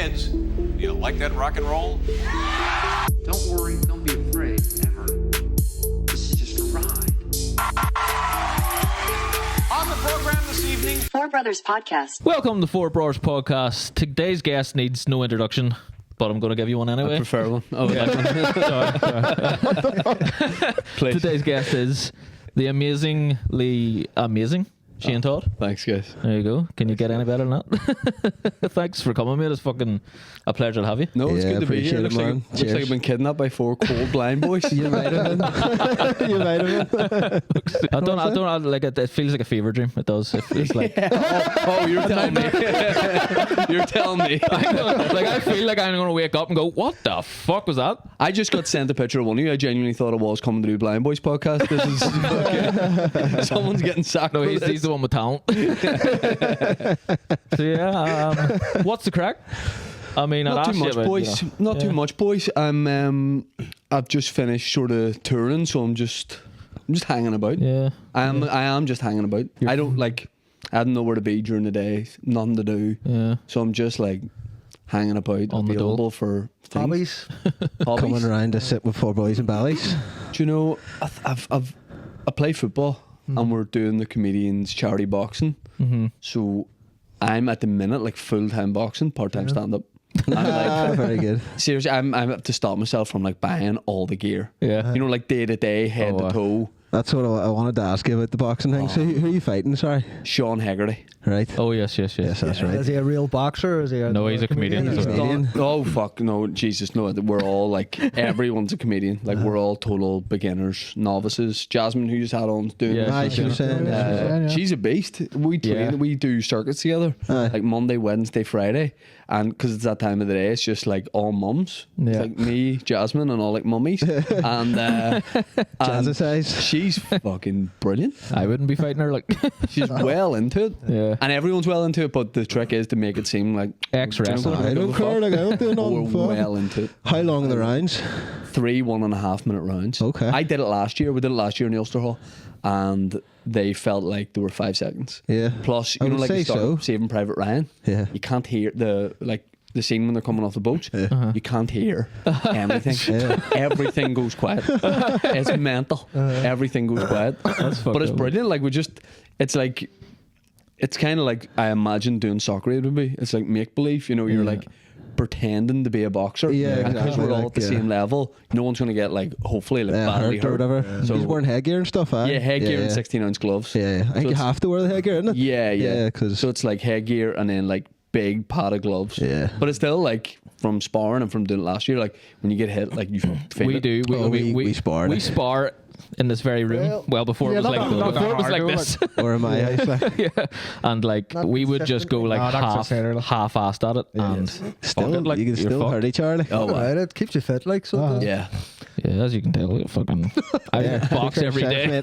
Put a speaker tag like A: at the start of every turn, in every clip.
A: kids. You like that rock and roll?
B: Don't worry, don't be afraid, ever. This is just a ride.
A: On the program this evening,
C: Four Brothers Podcast.
D: Welcome to Four Brors Podcast. Today's guest needs no introduction, but I'm going to give you one anyway.
E: I prefer one. Oh,
D: Yeah.
E: sorry. Please.
D: Today's guest is the amazingly amazing Shane Todd.
E: Thanks, guys.
D: There you go. Can you get any better than that? Thanks for coming, mate. It's fucking a pleasure to have you.
E: No, it's
F: Yeah,
E: good to be here.
F: appreciate it,
E: Looks
F: man.
E: like I've been kidnapped by four cold blind boys.
F: You might have been. You might have been.
D: I don't like it. It feels like a fever dream. It does. It feels like.
E: Oh, you're telling me. You're telling me.
D: I feel like I'm going to wake up and go, what the fuck was that?
E: I just got sent a picture of one of you. I genuinely thought it was coming to do Blind Boys podcast. This is someone's getting sacked.
D: No,
E: for
D: he's
E: this.
D: the one with talent. So yeah, what's the crack? I mean,
E: Not
D: I'll
E: too
D: ask
E: much,
D: you about,
E: boys.
D: you know.
E: Not too much, boys. I've just finished sort of touring, so I'm just hanging about.
D: Yeah.
E: I am just hanging about. I don't have nowhere to be during the day, nothing to do.
D: Yeah.
E: So I'm just like hanging about,
D: On the dole.
E: available for things.
F: Hobbies. Coming around to sit with four boys and bellies.
E: Do you know, I play football and we're doing the comedians charity boxing.
D: Mm-hmm.
E: So I'm at the minute like full-time boxing, part-time stand-up. I'm
F: Very good.
E: seriously, I have to stop myself from like buying all the gear.
D: Yeah.
E: You know, like day to day, head to toe.
F: That's what I wanted to ask you about the boxing thing. So who are you fighting? Sorry.
E: Sean Hegarty.
F: Right.
D: Oh yes, yes, yes.
F: Yes, that's right.
G: Is he a real boxer or is he a
D: No, he's a comedian.
F: He's a comedian.
E: Oh fuck no, Jesus no! We're all like everyone's a comedian. Like we're all total beginners, novices. Jasmine, who you just had on, doing
D: Yeah,
F: Aye, she was saying.
G: Yeah.
E: she's a beast. We train,
D: Yeah.
E: we do circuits together,
F: Aye.
E: like Monday, Wednesday, Friday, and because it's that time of the day, it's just like all mums.
D: Yeah.
E: It's like me, Jasmine, and all like mummies, and
F: Jazzercise.
E: she's fucking brilliant.
D: I wouldn't be fighting her like
E: She's well into it,
D: Yeah.
E: and everyone's well into it. But the trick is to make it seem like
D: Ex-wrestler.
F: I don't care. Like I don't do
E: Oh,
F: nothing.
E: we're
F: Fuck.
E: well into it.
F: How long are the rounds?
E: 3 1.5 minute rounds.
F: Okay.
E: I did it last year. We did it last year in the Ulster Hall, and they felt like they were 5 seconds.
F: Yeah.
E: Plus,
F: I
E: you know,
F: would
E: like the
F: say
E: start
F: so.
E: of Saving Private Ryan.
F: Yeah.
E: You can't hear the scene when they're coming off the boat. You can't hear anything.
F: Yeah.
E: Everything goes quiet. It's mental. Everything goes quiet. But it's
D: fucked up.
E: brilliant. Like it's kind of like I imagine doing soccer it would be. It's like make believe. You know, you're like pretending to be a boxer.
F: Yeah,
E: and because
F: exactly,
E: we're all
F: like,
E: at the
F: yeah.
E: same level, no one's going to get like hopefully like badly
F: Hurt or whatever.
E: So
F: He's wearing headgear and stuff.
E: yeah, headgear and 16-ounce gloves.
F: Yeah, I think
E: So
F: you
E: it's-
F: have to wear the headgear, isn't it?
E: Yeah.
F: Because
E: So it's like headgear and then like big padded gloves.
F: Yeah.
E: But it's still like from sparring and from doing it last year, like when you get hit, like you feel
D: we
E: it.
D: do.
F: we spar.
D: We spar in this very room. Well, before it was like this.
F: or am I? Like,
D: Yeah. And like
G: Not
D: we would just go like
G: No, that's
D: half-assed at it, and
F: still,
D: fuck it, like,
F: you can
D: you're
F: still
D: fucked.
F: hurt each other. Like.
E: Oh, wow.
G: Alright, it keeps you fit, like so.
E: Yeah.
D: Yeah, as you can tell, fucking I box every day.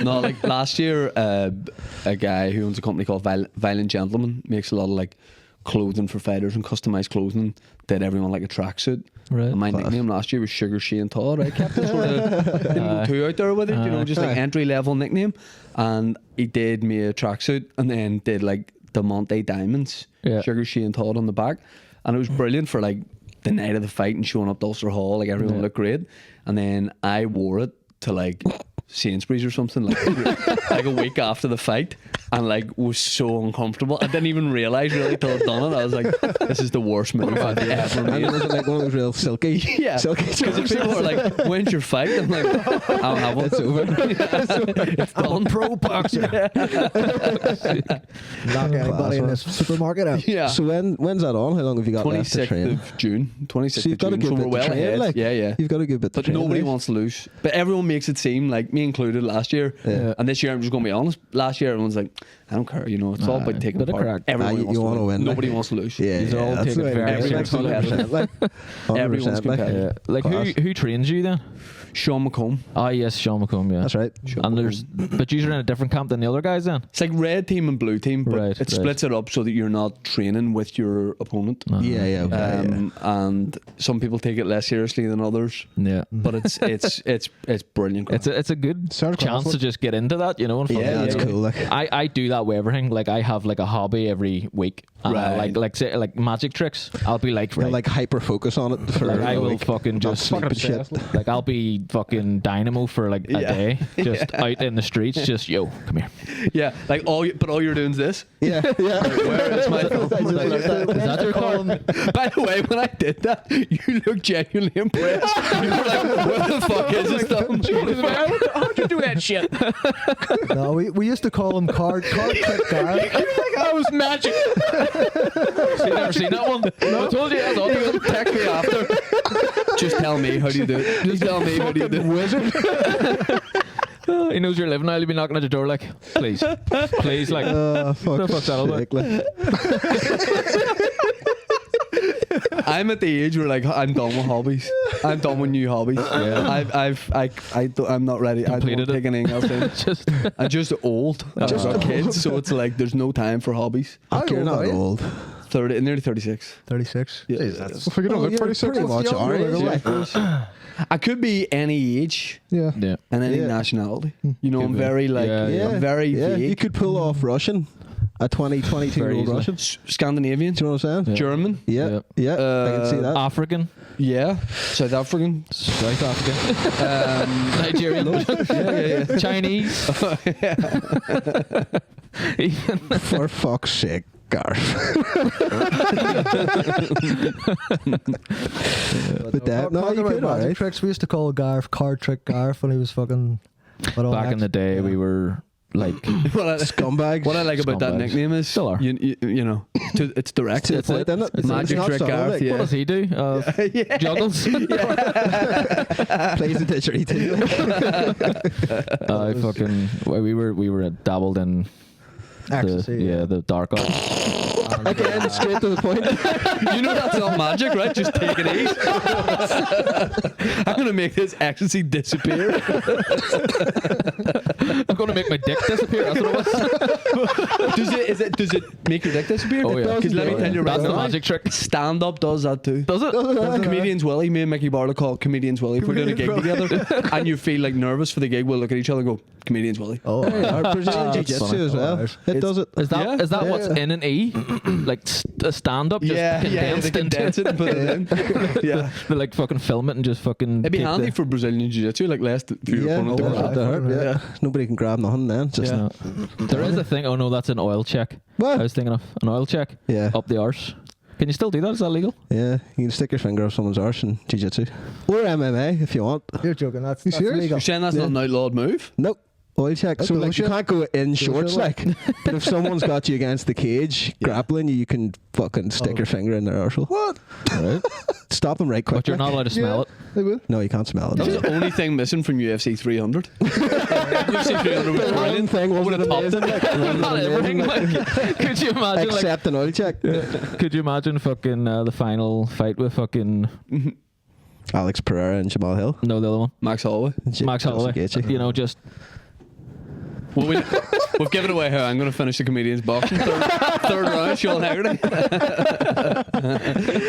E: No, like last year, a guy who owns a company called Violent Gentleman makes a lot of like clothing for fighters and customized clothing. Did everyone like a tracksuit.
D: Right.
E: And my nickname last year was Sugar Shane Todd. I kept it sort of didn't go too out there with it, you know, just like entry level nickname. And he did me a tracksuit and then did like the Monte Diamonds,
D: Yeah.
E: Sugar Shane Todd on the back. And it was brilliant for like the night of the fight and showing up to Ulster Hall, like everyone looked great. And then I wore it to like Sainsbury's or something like a week after the fight, and like was so uncomfortable. I didn't even realise really till I'd done it. I was like, this is the worst move I've ever
F: And
E: made.
F: was it like one of those real silky?
E: Yeah,
F: silky.
E: because people are like, when's your fight? I'm like, I don't have one.
F: It's over.
E: It's done.
G: Pro boxer. Knock anybody in this supermarket out.
E: Yeah.
F: So when's that on? How long have you got left to
E: 26th
F: train?
E: of June. 26th
F: So you've
E: of
F: got a
E: June.
F: good
E: So
F: bit
E: we're
F: to
E: well
F: train,
E: ahead.
F: like.
E: Yeah.
F: You've got a good bit to
E: But
F: train.
E: nobody
F: like.
E: wants to lose. But everyone makes it seem like, me included last year, and this year I'm just going to be honest. Last year everyone's like, I don't care, you know, it's all about taking
D: bit of
E: part.
D: crack.
E: Everyone
F: You
E: wants to
F: wanna win, like.
E: Nobody wants to lose.
F: Yeah,
D: These are all
F: that's
D: taken
F: the way
D: very
F: it is.
E: seriously.
F: 100%, like. 100%,
E: Everyone's
F: like.
E: competitive.
D: Like who trains you then?
E: Sean McComb.
D: Ah, yes, Sean McComb. Yeah,
F: That's right.
D: And there's, but you're in a different camp than the other guys then.
E: It's like red team and blue team, but
D: Right,
E: it splits it up so that you're not training with your opponent.
F: Yeah, okay, yeah.
E: And some people take it less seriously than others.
D: Yeah.
E: But it's brilliant.
D: It's a good
G: Sort of
D: chance to
G: conflict.
D: just get into that, you know. And
F: Yeah, that's
D: fucking-
F: cool. Like.
D: I I do that with everything. Like I have like a hobby every week.
E: Right.
D: Like magic tricks. I'll be like,
F: He'll
D: right.
F: like hyper focus on it for
D: Like I
F: a
D: will
F: week.
D: fucking
F: Not
D: just
F: sleep and shit.
D: like I'll be fucking dynamo for like a
E: Yeah.
D: day, just out in the streets, just yo, come here.
E: Yeah, like all you're doing is this.
F: Yeah, yeah.
E: Where is my phone?
D: Is that your car?
E: By the way, when I did that, you looked genuinely impressed. You were like, "What the fuck is this stuff?"
D: How'd you do that shit?
G: No, we used to call him card trick Gareth.
D: That was magic. You never seen that one? I told you that's autism.
E: Text me after. Just tell me how do you do it. Just tell me how do you do it.
F: Wizard.
D: He knows you're living now. He'll be knocking at the door like, please, please, like,
F: Fuck's
D: fuck's that all about?
F: sake, like.
E: I'm at the age where like I'm done with hobbies. I'm done with new hobbies.
D: Yeah.
E: I'm not ready. I don't
D: Completed
E: take anything else in.
D: just
E: I'm just old. I've got kids, so it's like there's no time for hobbies.
F: You're
G: old
F: not
G: are you?
F: old.
E: 30, nearly 36.
G: 36.
E: Yeah.
G: Jeez, that's
C: If we don't look
F: you're
C: 46.
F: pretty much
G: younger,
F: our age.
G: like,
F: Yeah.
E: I could be any age
C: Yeah.
D: yeah.
E: and any
F: Yeah.
E: nationality. You know,
D: Could
E: I'm
D: be.
E: very like
D: Yeah,
E: I'm very
F: yeah.
E: vague.
F: You could pull off Russian. A 22
D: Very
F: year old
D: easily.
F: Russian.
E: Scandinavian,
F: Do you know what I'm saying?
E: German,
F: Yeah, yeah. I can see that.
D: African,
E: yeah, South African,
D: South African, Nigerian,
E: yeah.
D: Chinese. Even
F: For fuck's sake, Gareth. But that, no,
G: talking
F: you
G: about
F: could,
G: magic
F: alright.
G: tricks. We used to call Gareth card trick Gareth when he was fucking.
D: back in the day, we were like,
F: Scumbags.
E: What I like about that
D: Scumbags.
E: nickname is
D: Still are.
E: you know, it's direct.
F: To the point, isn't it?
D: it's
E: Magic
F: not
E: trick
F: subtle,
E: Gareth,
F: like,
E: yeah.
D: what does he do? Juggles.
F: Plays the didgeridoo.
D: I fucking we were dabbled in
G: Ecstasy.
D: the dark arts.
F: Again, straight to the point.
E: You know that's not magic, right? Just take it easy. I'm gonna make this ecstasy disappear.
D: I'm gonna make my dick disappear. That's what it was.
E: Does it make your dick disappear?
D: Oh, yeah.
E: Because let me tell you right
D: That's the
E: now,
D: magic trick.
E: stand up does that too.
D: Does it?
E: Comedians Willie, me and Mickey Barlow call it Comedians Willie. If we're doing a gig together and you feel like nervous for the gig, we'll look at each other and go, Comedians Willie.
G: Oh,
F: Our Brazilian
D: That's
F: Jiu-Jitsu
D: funny.
F: as well. It does it.
D: Is that
E: Yeah.
D: is that what's in an E? Like a stand up? Just
E: Yeah, they
D: condensed
E: condense it and put it in. Yeah.
D: They like fucking film it and just fucking.
E: It'd be
D: take
E: handy
D: the-
E: for Brazilian Jiu-Jitsu, like less for your
F: Yeah,
E: opponent to
F: oh,
E: grab.
F: that hurt,
G: Yeah.
F: yeah. Nobody can grab nothing then. Just
E: Yeah.
D: There is a thing. Oh no, that's an oil check.
F: What?
D: I was thinking of an oil check.
F: Yeah.
D: Up the arse. Can you still do that? Is that legal?
F: Yeah, you can stick your finger up someone's arse in jiu-jitsu. Or MMA if you want.
G: you're joking. That's
C: serious?
G: legal.
E: You're saying that's not an outlawed move?
F: Nope. Oil check. So like you can't go in shorts
G: shit,
F: like. But if someone's got you against the cage grappling you can fucking stick your finger in their arsehole.
C: What?
D: Right.
F: Stop them right quick.
D: But you're not allowed to smell it.
C: They will.
F: No, you can't smell it.
E: That was the only thing missing from UFC 300. UFC 300 was
F: One
E: brilliant.
F: thing wasn't amazing.
D: Not everything. Like, could you imagine? Like,
F: Except an oil check.
D: could you imagine fucking the final fight with fucking
F: Alex Pereira and Jamal Hill.
D: no the other one,
E: Max Holloway.
D: Max Holloway? You know, just
E: Well, we've given away how I'm going to finish the comedian's boxing. Third round, Sean Haggerty.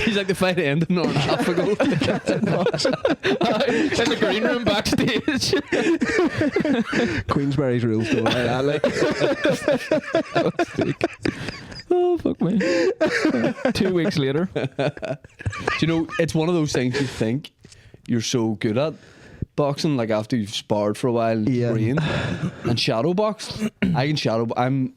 E: He's like the fight ended an hour and a half ago.
D: in the green room backstage.
F: Queensberry's rules don't like that. Like.
D: Oh fuck me! 2 weeks later,
E: Do you know, it's one of those things you think you're so good at. Boxing, like after you've sparred for a while and
F: Yeah.
E: trained, and shadow box. I can shadow. I'm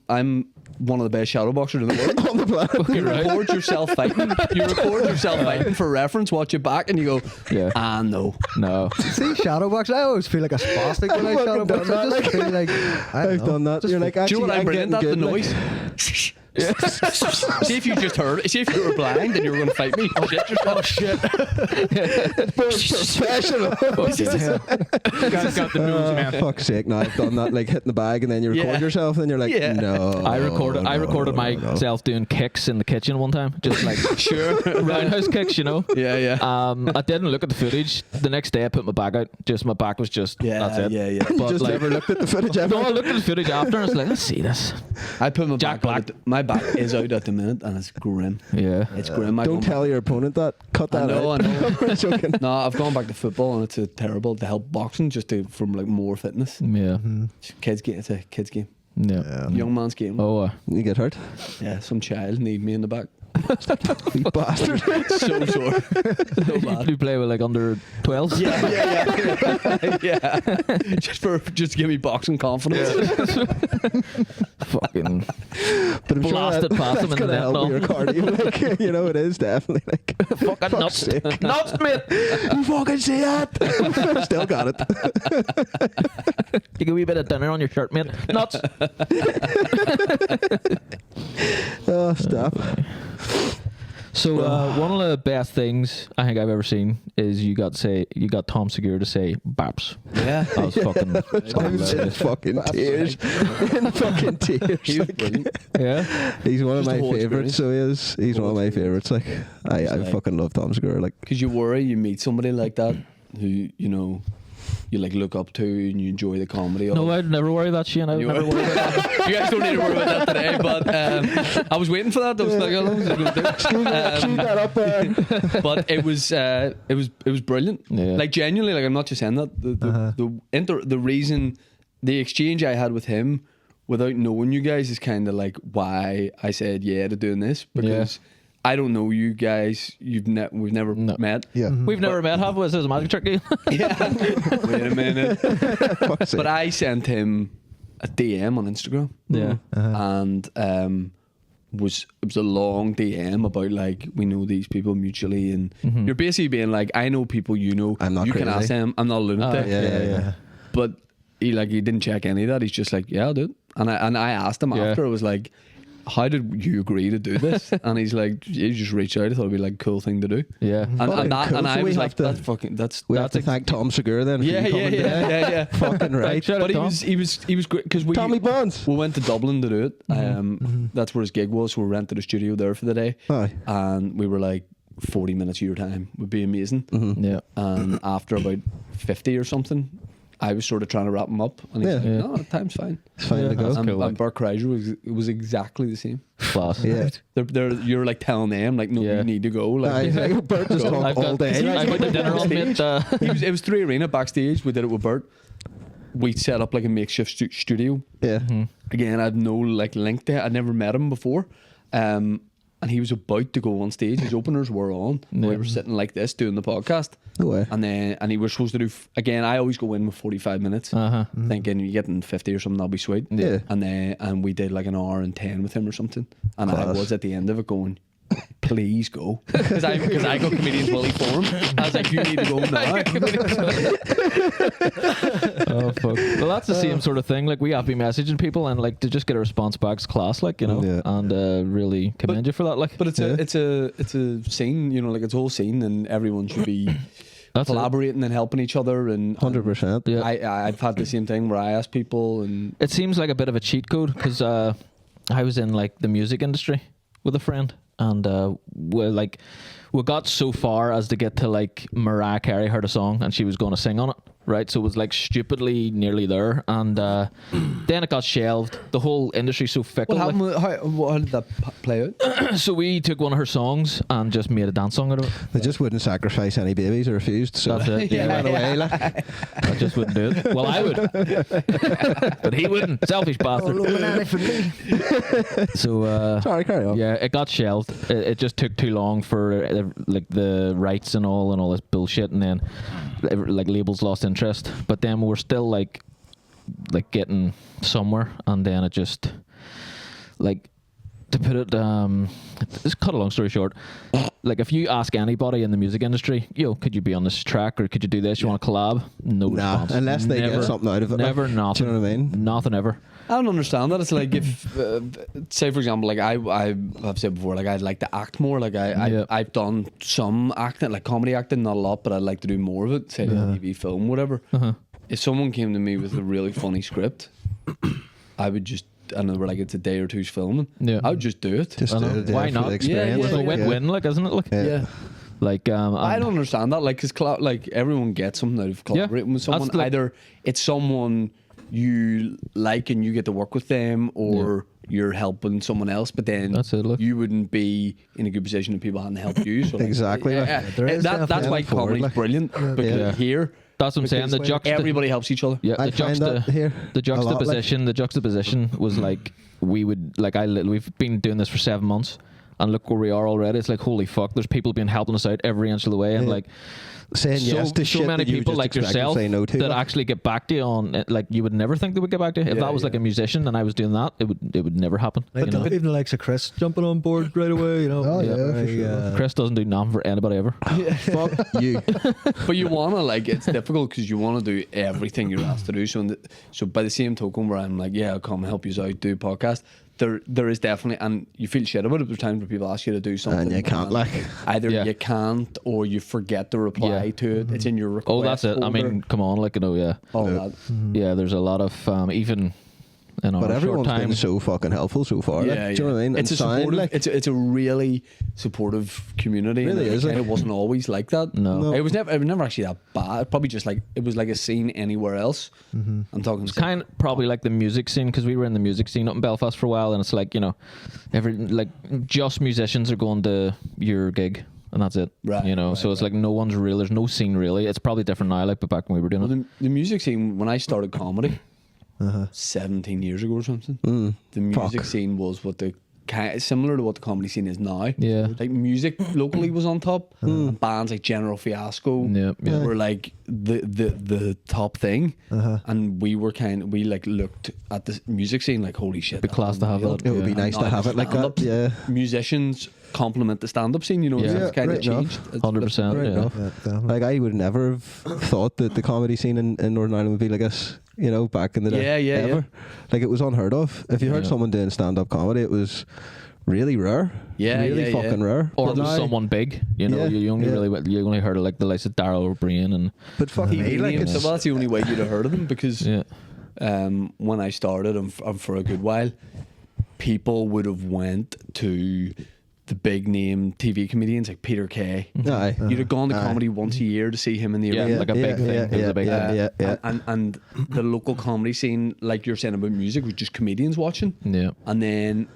E: one of the best shadow boxers in the world.
F: On the planet.
E: You record yourself fighting. You record yourself fighting for reference. Watch it back, and you go,
D: Yeah.
E: no.
D: no.
G: See, shadowbox. I always feel like a spastic when I
F: fucking
G: shadowbox.
F: done
G: I
F: that,
G: just feel like
F: I've done that. You're like,
E: Do you
F: actually,
E: know what I'm brilliant at? The
F: getting good,
E: noise. See if you just heard it. See if you were blind and you were going to fight me. Shit yourself. Oh shit.
F: Professional.
D: Guys got the news, man.
F: Fuck's sake! No, I've done that. Like hitting the bag and then you record
E: Yeah.
F: yourself and you're like,
E: Yeah.
F: no.
D: I recorded
F: no.
D: myself doing kicks in the kitchen one time, just like
E: Sure.
D: roundhouse kicks, you know.
E: Yeah, yeah.
D: I didn't look at the footage. The next day, I put my back out. Just my back was just
E: Yeah,
D: that's it.
E: yeah, yeah.
F: You
D: But
F: just
D: like,
F: never looked at the footage ever.
D: no, I looked at the footage after and I was like, let's see this.
E: I put my
D: Jack
E: back out. My back is out at the minute and it's grim.
D: Yeah.
E: It's grim.
F: Don't tell your opponent that. Cut that
E: I know,
F: out.
E: I know.
F: I'm joking.
E: No, I've gone back to football and it's terrible to help boxing just from like more fitness.
D: Yeah.
E: Kids game. It's a kids game.
D: Yeah.
E: Young man's game.
D: Oh,
F: You get hurt.
E: Yeah, some child need me in the back.
F: You bastard.
E: So sore. So bad.
D: you play with like under 12s?
E: Yeah. Just give me boxing confidence.
D: Fucking
F: But I'm
D: blasted past him
F: that's
D: in the
F: gonna
D: net.
F: help with your cardio. Like, you know, it is definitely like
D: Fucking nuts.
F: sake.
D: Nuts, mate.
F: You fucking see that? Still got it.
D: You get a wee bit of dinner on your shirt, mate. Nuts.
F: Oh, stop.
D: So one of the best things I think I've ever seen is you got Tom Segura to say "baps."
E: Yeah.
D: That was fucking
F: I was in fucking tears. In fucking tears.
E: He was
F: Like,
E: brilliant.
D: yeah.
F: he's one of
E: Just
F: my
E: the whole
F: favourites, so he is. He's one of my favourites. Like, I
E: like-
F: fucking love Tom Segura. Like,
E: Because you worry you meet somebody like that who, you know, you like look up to and you enjoy the comedy of.
D: No, I'd never worry about that, Shane. I'd
E: You
D: never
E: were-
D: worry about that.
E: You guys don't need to worry about that today, but I was waiting for that. I was like,
F: that up there.
E: but it was brilliant.
D: Yeah.
E: Like genuinely, like I'm not just saying that. The reason, the exchange I had with him, without knowing you guys, is kind of like why I said yeah to doing this, because I don't know you guys. We've never
D: No.
E: met.
F: Yeah.
D: We've never met, have we? This is a magic trick game.
E: Yeah. Wait a minute.
F: Fuck's sake.
E: But I sent him a DM on Instagram.
D: Yeah.
E: And it was a long DM about like we know these people mutually, and you're basically being like, I know people you know.
F: I'm not
E: you can
F: crazy.
E: ask them. I'm not a lunatic.
F: yeah.
E: But he didn't check any of that. He's just like, yeah, I'll do it. And I asked him
D: Yeah.
E: after. I was like, how did you agree to do this? And he's like, you just reached out. I thought it'd be like a cool thing to do.
D: Yeah.
E: And,
F: Fucking
E: and, that,
F: cool.
E: and
F: So
E: I
F: we
E: was
F: have
E: like,
F: to-
E: that's
F: We have to
E: ex-
F: thank Tom Segura then. For
E: yeah,
F: you coming today.
E: yeah.
F: Fucking right.
D: Shout out
E: But
D: Tom.
E: he was great because
F: Tommy Bonds.
E: we went to Dublin to do it. That's where his gig was. So we rented a studio there for the day,
F: Aye.
E: and we were like, 40 minutes of your time would be amazing.
D: Yeah.
E: And after about 50 or something, I was sort of trying to wrap him up, and he's like,
D: Yeah.
E: "No, time's fine."
F: It's fine to go.
D: That's
E: And,
D: cool, like.
E: and Burke Kreischer was exactly the same.
D: Class.
F: Yeah.
E: You're like telling them like, "No,
D: Yeah.
E: you need to go."
F: Aye,
E: Like,
F: he's like, Bert just
E: Go.
F: talk
D: I've
F: all
D: got,
F: day.
D: I've got the dinner on, mate.
E: it was 3 Arena backstage. We did it with Bert. We set up like a makeshift studio.
F: Yeah.
E: Again, I had no like link to it. I'd never met him before. And he was about to go on stage. His openers were on. We were sitting like this doing the podcast.
F: No way.
E: And he was supposed to do again. I always go in with 45 minutes, thinking you get in 50 or something, that'll be sweet.
F: Yeah.
E: And we did like an hour and 10 with him or something. And I
F: Class.
E: was at the end of it going, please go, because I got comedians Willie for him. I was like, you need to go now.
D: Oh fuck. Well, that's the same sort of thing. Like we have been messaging people, and like to just get a response back's class, like, you know,
F: Yeah.
D: and really commend you for that. Like,
E: But it's a scene, you know, like it's a whole scene, and everyone should be
D: that's it.
E: collaborating and helping each other. And
F: 100%.
D: Yeah.
E: I've had the same thing where I ask people, and
D: It seems like a bit of a cheat code because I was in like the music industry with a friend, and we got so far as to get to like Mariah Carey heard a song and she was going to sing on it, right? So it was like stupidly nearly there, and then it got shelved. The whole industry's so fickle.
E: what
D: like.
E: happened? How did that play out?
D: So we took one of her songs and just made a dance song out of it.
F: They just wouldn't sacrifice any babies or refused. So
D: That's it.
F: He
D: Yeah.
F: ran away. Like.
D: I just wouldn't do it. Well, I would, but he wouldn't. Selfish bastard. So
F: Sorry, carry on.
D: yeah, it got shelved. It just took too long for like the rights and all this bullshit, and then like labels lost interest. But then we were still like getting somewhere, and then it just like, to put it just cut a long story short, like if you ask anybody in the music industry, yo, could you be on this track or could you do this? You want to collab? No
F: Nah,
D: response.
F: unless they
D: Never.
F: get something out of it.
D: Never,
F: like.
D: nothing.
F: Do you know what I mean?
D: Nothing ever.
E: I don't understand that. It's like if, say for example, like I've said before, like I'd like to act more. Like I've done some acting, like comedy acting, not a lot, but I'd like to do more of it. Say TV, film, whatever. If someone came to me with a really funny script, I would just, and they were like, it's a day or two's filming.
D: Yeah.
E: I would just do it.
F: Just
D: I
F: do
D: know.
F: it, yeah,
D: Why
F: for
D: not?
F: the
D: Yeah,
F: experience.
D: it's a
F: like,
D: win-win, like, isn't it? Like,
F: Yeah.
D: like
E: I don't understand that, like, because like everyone gets something out of collaborating with someone.
D: That's like-
E: Either it's someone you like and you get to work with them, or you're helping someone else, but then
D: That's it, look.
E: you wouldn't be in a good position if people hadn't helped you. So like,
F: Exactly, like,
G: there is
E: that's
G: definitely
E: why
F: a forward,
E: comedy's
F: like.
E: brilliant. Because
D: Yeah.
E: here,
D: That's what I'm saying.
G: Because
E: everybody helps each other.
D: Yeah,
F: I find that here
D: the
F: a lot, like-
D: juxtaposition was like we would like we've been doing this for 7 months, and look where we are already. It's like holy fuck. There's people been helping us out every inch of the way, and
F: Yeah.
D: like
F: saying yes to
D: so
F: shit
D: many
F: that you
D: people
F: just
D: like
F: expect to
D: yourself
F: say no to,
D: that
F: like.
D: actually get back to you on it, like you would never think they would get back to you. If
E: Yeah,
D: that was like
E: yeah.
D: a musician and I was doing that, it would never happen.
G: Like
D: you know?
G: even the likes of Chris jumping on board right away, you know.
F: Oh, yeah, for
G: Very,
F: sure.
D: Chris doesn't do nothing for anybody ever.
F: Fuck you.
E: But you want to, like, it's difficult because you want to do everything you're asked to do. So, so by the same token, where I'm like, yeah, I'll come help you out, do a podcast. There is definitely, and you feel shit about it. There's times where people ask you to do something,
F: And you can't, like.
E: either
D: Yeah.
E: you can't or you forget to reply
D: Yeah.
E: to it. It's in your request.
D: Oh, that's it. I
E: folder,
D: mean, come on, like, you know, yeah.
E: all that.
D: Yeah, there's a lot of even in our
F: But
D: short
F: everyone's
D: time.
F: been so fucking helpful so far.
E: Yeah,
F: like, do you know what I mean?
E: It's a
F: And sound,
E: supportive.
F: like,
E: It's a really supportive community.
F: Really
E: and
F: is,
E: it
F: like.
E: wasn't always like that.
D: No.
E: It was never actually that bad. Probably just like it was like a scene anywhere else. I'm talking.
D: It's kind of probably like the music scene because we were in the music scene up in Belfast for a while, and it's like, you know, just musicians are going to your gig, and that's it.
E: Right,
D: You know,
E: right,
D: so it's
E: right.
D: like no one's real. There's no scene really. It's probably different now, like, but back when we were doing
E: Well,
D: it.
E: the music scene when I started comedy, 17 years ago or something. The music
F: Fuck.
E: scene was what the similar to what the comedy scene is now.
D: Yeah.
E: like music locally was on top. And bands like General Fiasco
D: Yeah, yeah.
E: were like the top thing, and we like looked at the music scene like holy shit.
D: Be class to have that.
F: it would be
D: Yeah.
F: nice to have it like that. Yeah.
E: Musicians complement the stand-up scene. You know,
D: Yeah.
E: it's kind of
F: Right enough.
E: changed. It's-
D: 100%.
F: Right
D: Yeah.
F: enough.
G: Yeah, definitely.
F: Like, I would never have thought that the comedy scene in Northern Ireland would be like this, you know, back in the day.
E: Yeah, yeah,
F: ever. Like, it was unheard of. If you heard
D: Yeah.
F: someone doing stand-up comedy, it was really rare.
E: Yeah,
F: really
E: yeah,
F: fucking
E: yeah.
F: rare.
D: Or
F: But
D: it was
F: now-
D: someone big, you know.
F: Yeah,
D: You only
F: yeah.
D: you only heard of like the likes of Darryl O'Brien and
F: But fuck me, like,
E: Names,
F: it's,
E: well, that's the only way you'd have heard of them because
D: yeah,
E: when I started and for a good while, people would have went to the big name TV comedians like Peter Kay.
F: aye.
E: You'd have gone to
F: Aye.
E: comedy once a year to see him in the
D: Yeah,
E: arena.
D: like a big thing. It was a big
F: yeah,
D: thing.
F: yeah.
E: And the local comedy scene, like you're saying about music, was just comedians watching.
D: yeah.
E: And then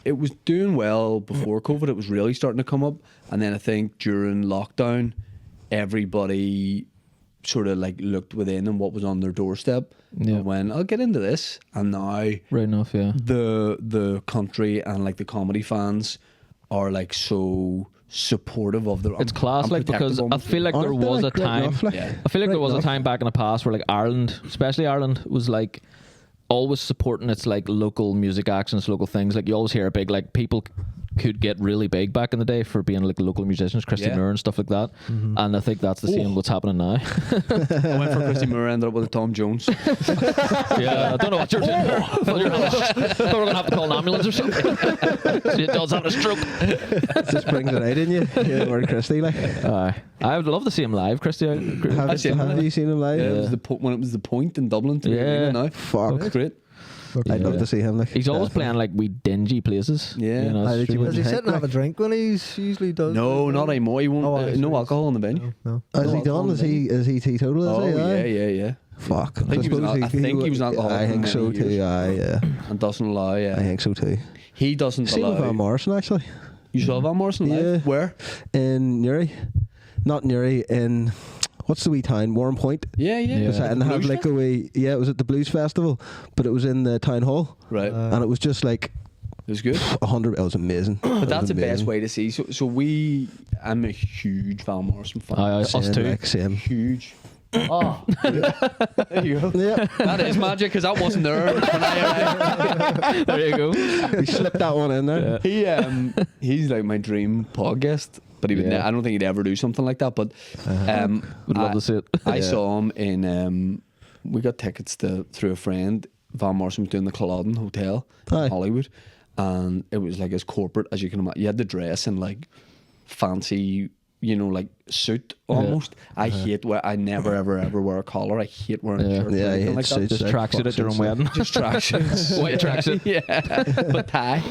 E: it was doing well before COVID. It was really starting to come up. And then I think during lockdown, everybody sort of like looked within and what was on their doorstep.
D: Yeah.
E: And went, I'll get into this. And now
D: Right enough, yeah.
E: the country and like the comedy fans are like so supportive of their.
D: It's class, like, because I feel like there
F: Aren't they,
D: was a
F: like, right
D: time.
F: enough, like?
E: Yeah.
D: I feel like
F: Right
D: there was a
F: enough.
D: time back in the past where like Ireland, especially Ireland, was like always supporting its like local music acts and its local things. Like you always hear a big like people could get really big back in the day for being like local musicians, Christy
E: Yeah.
D: Moore and stuff like that. And I think that's the same what's happening now.
E: I went for Christy Moore, ended up with a Tom Jones.
D: Yeah, I don't know what you're doing. Thought we were gonna have to call an ambulance or something. See, Todd's having a stroke.
F: Just brings it out in you. Yeah, or Christy, like.
D: I would love to see him live, Christy.
F: Have,
E: seen him.
F: have you seen him live?
E: Yeah, it was when it was the Point in Dublin.
D: Yeah.
E: Now.
F: Fuck.
E: That's great.
F: I'd love
D: Yeah.
F: to see him. Like,
D: He's always
F: definitely.
D: playing like wee dingy places.
E: Yeah.
D: you know,
F: Aye,
D: it's
F: did you
D: really-
G: Does he
F: Heck,
G: sit and have a drink when he usually does?
E: No, not anymore. He won't.
G: Oh, I
E: no
G: see.
E: alcohol in the venue.
G: No.
F: Is he
E: alcohol
F: done?
E: in
F: Is
E: the
F: he teetotal?
E: Oh
F: Is he? Aye.
E: yeah.
F: Fuck.
E: I think he was an alcoholic
F: I
E: for
F: think so
E: many
F: too.
E: years.
F: Aye, yeah.
E: And doesn't allow. Yeah,
F: I think so too.
E: he doesn't
F: Same with
E: allow.
F: Van Morrison actually.
E: You saw Van Morrison live?
F: Yeah.
E: Where?
F: In Newry, not Newry. In what's the wee town? Warren Point.
E: Yeah.
D: Yeah.
F: And they had
E: Blues
F: like
E: Fest?
F: a wee. Yeah, it was at the Blues Festival, but it was in the town hall,
E: Right.
F: and it was just like
E: it was good.
F: 100. It was amazing.
E: But that's the best way to see. So I'm a huge Van Morrison fan.
D: Aye, us too.
F: Like, same.
E: Huge. Oh, there you go.
F: Yeah,
E: That is magic because that wasn't there when I arrived.
D: There you go.
F: we slipped that one in there.
E: He's like my dream podcast, but he would
D: Yeah.
E: I don't think he'd ever do something like that. But
D: Would love to see it.
E: I saw him in. We got tickets through a friend. Van Morrison was doing the Culloden Hotel
F: Aye.
E: in Hollywood, and it was like as corporate as you can imagine. You had the dress and like fancy, like suit almost. I hate I never ever wear a collar. I hate wearing a shirt.
F: Yeah,
E: or
F: I
E: anything
F: hate
E: like that.
F: suits.
D: Just
F: Like,
D: tracksuit
F: fuck
D: at your own
F: suits,
D: wedding.
E: Just tracksuits.
D: White tracksuit.
E: Yeah, but tie.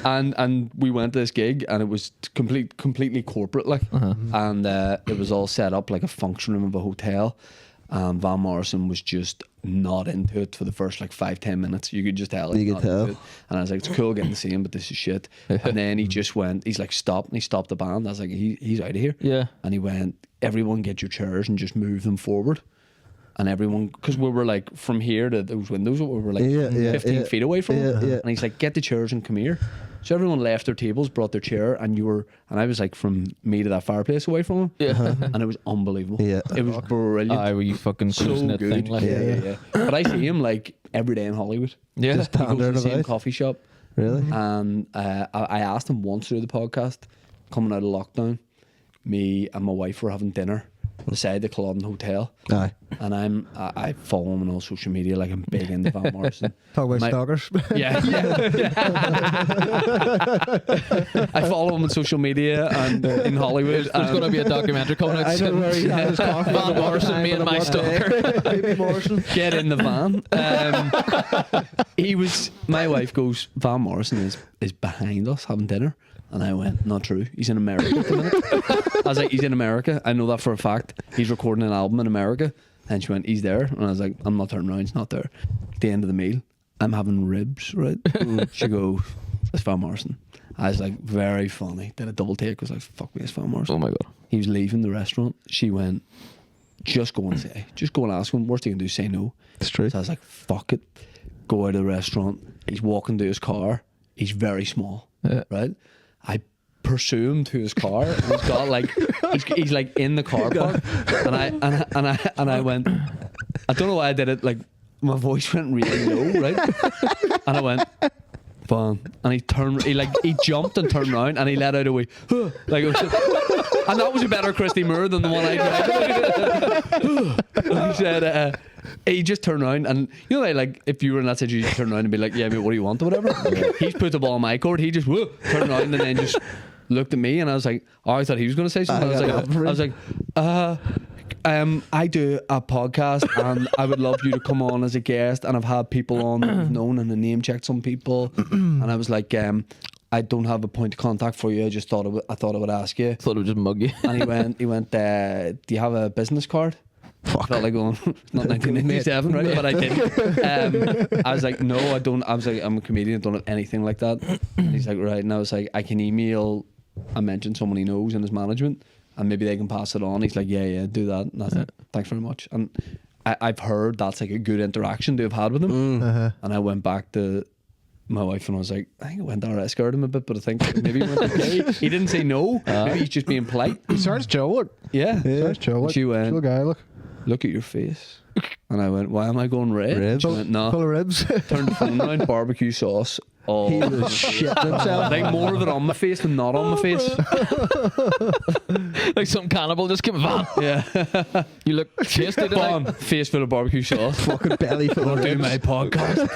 E: And we went to this gig, and it was completely corporate, like, and it was all set up like a function room of a hotel. and Van Morrison was just not into it for the first like 5-10 minutes. You could just tell.
F: You
E: he's
F: could
E: not into
F: tell.
E: it. And I was like, it's cool getting to see him, but this is shit. And then he just went, he's like, stop. And he stopped the band. I was like, he's out of here.
D: Yeah.
E: And he went, everyone get your chairs and just move them forward. And everyone, because we were like from here to those windows, we were like 15 feet away from him.
F: Yeah.
E: And he's like, get the chairs and come here. So everyone left their tables, brought their chair, and I was like from me to that fireplace away from him.
D: Yeah.
E: And it was unbelievable.
F: Yeah.
E: It was brilliant.
D: Were you fucking
E: So
D: cruising that
E: good.
D: thing? Like,
E: Yeah. But I see him like every day in Hollywood.
D: Yeah.
F: Just
E: He goes to
F: Standard
E: the same
F: about.
E: coffee shop.
F: Really?
E: And I asked him once through the podcast, coming out of lockdown, me and my wife were having dinner beside the Culloden Hotel.
F: Aye.
E: And I follow him on all social media, like I'm big into Van Morrison.
G: Talk about
E: My-
G: stalkers.
E: Yeah. I follow him on social media and in Hollywood.
D: There's going to be a documentary coming out
F: I don't
D: soon.
F: worry. That was coffee.
D: Van Morrison, me and my stalker.
G: Baby Morrison.
E: Get in the van. My wife goes, Van Morrison is behind us having dinner. And I went, not true. He's in America at the minute. I was like, he's in America. I know that for a fact. He's recording an album in America. And she went, he's there. And I was like, I'm not turning around. He's not there. At the end of the meal, I'm having ribs, right? She goes, it's Van Morrison. I was like, very funny. Did a double take. Was like, fuck me, it's Van Morrison.
D: Oh my God.
E: He was leaving the restaurant. She went, just go and ask him. Worst he can do is say no.
F: It's true.
E: So I was like, fuck it. Go out of the restaurant. He's walking to his car. He's very small, right? I pursue him to his car. And he's got like, he's like in the car park. And I went, I don't know why I did it. Like my voice went really low, right? And I went, Van. And he jumped and turned around and he let out a wee, like it was and that was a better Christy Moore than the one I did. And he said, he just turned around and you know like if you were in that situation you turn around and be like, yeah, but what do you want or whatever. He's put the ball on my court. He just turned around and then just looked at me and I was like, oh, I thought he was going to say something. I was like, I do a podcast and I would love you to come on as a guest, and I've had people on that I've known and I name checked some people and I was like, I don't have a point of contact for you. I just thought I would ask you.
D: Thought it would just mug you.
E: And he went, do you have a business card?
F: Fuck.
E: Felt like going, not 1997, right? But I didn't. I was like, no, I don't. I was like, I'm a comedian, don't have anything like that. And he's like, right. And I was like, I can email and mention someone he knows in his management and maybe they can pass it on. He's like, yeah, do that. And I was like, thanks very much. And I've heard that's like a good interaction to have had with him. And I went back to my wife and I was like, I think it went alright. I scared him a bit, but I think maybe he went okay. He didn't say no. Maybe he's just being polite.
G: He starts chill. Look.
E: Yeah.
G: Starts chill.
E: And
G: Look.
E: she went,
G: Chill guy. Look.
E: look at your face. And I went, why am I going red?
F: Ribs?
E: She went, no.
G: Full of ribs.
E: Turned the phone around, barbecue sauce. Oh,
F: He was shitting
E: I
F: himself.
E: think more of it on my face than not on my face.
D: Like some cannibal just came, Van,
E: Yeah.
D: you look tasty
E: Bam,
D: tonight.
E: face full of barbecue sauce.
F: Fucking belly full of
E: Do
F: ribs.
E: my podcast.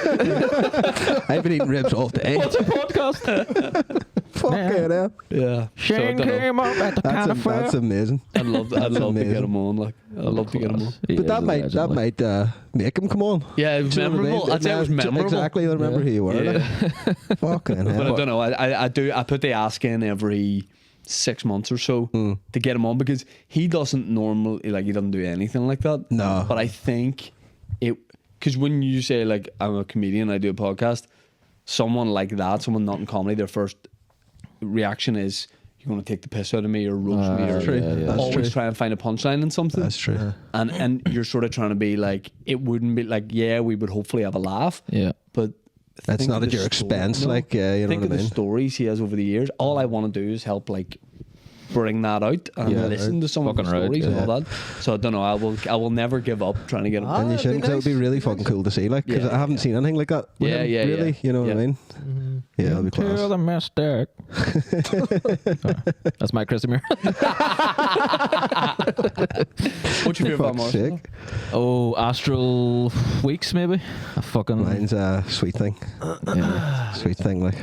F: I've been eating ribs all day.
D: What's a podcast?
F: Fucking hell.
E: Yeah. So I
D: Shane
E: don't know.
D: came up at the kind of
F: That's amazing.
E: I'd love to
F: amazing.
E: get him on. Like, I'd love to get him on.
F: But that might make him come on.
E: Yeah, it was
F: Do you know what I mean?
E: memorable. I'd say it was memorable.
F: Exactly. I remember who you were.
E: Yeah.
F: Like. Fucking
E: But I
F: hell.
E: don't know. I put the ask in every 6 months or so to get him on because he doesn't normally he doesn't do anything like that.
F: No.
E: But I think because when you say like I'm a comedian, I do a podcast, someone like that, someone not in comedy, their first reaction is you're going to take the piss out of me or roast me or
F: true. That's
E: always
F: true.
E: try and find a punchline in something.
F: That's true.
E: And you're sort of trying to be like, it wouldn't be like, yeah, we would hopefully have a laugh.
D: Yeah.
E: But
F: That's
E: think
F: not
E: of
F: at
E: the
F: your expense, like, yeah, you know
E: think
F: what I
E: of the
F: mean?
E: stories he has over the years. All I want to do is help like bring that out and
D: Yeah,
E: listen to some of the
D: fucking right,
E: stories and
D: yeah.
E: all that. So I don't know. I will never give up trying to get him.
F: And you
G: it'd be
F: shouldn't. 'Cause it would be
G: nice.
F: really fucking cool to see, like, because
E: Yeah.
F: I haven't seen anything like that. with
E: Yeah,
F: him,
E: yeah,
F: really.
E: yeah.
F: You know what I
E: Yeah.
F: mean? Yeah, it'll be
D: To
F: class.
D: the mistake. That's my Christy Moore.
E: What's your favorite
F: Fuck's
E: Marshall?
F: sake.
D: Oh, Astral Weeks maybe. A fucking
F: Mine's a sweet thing.
D: yeah.
F: Sweet thing, like.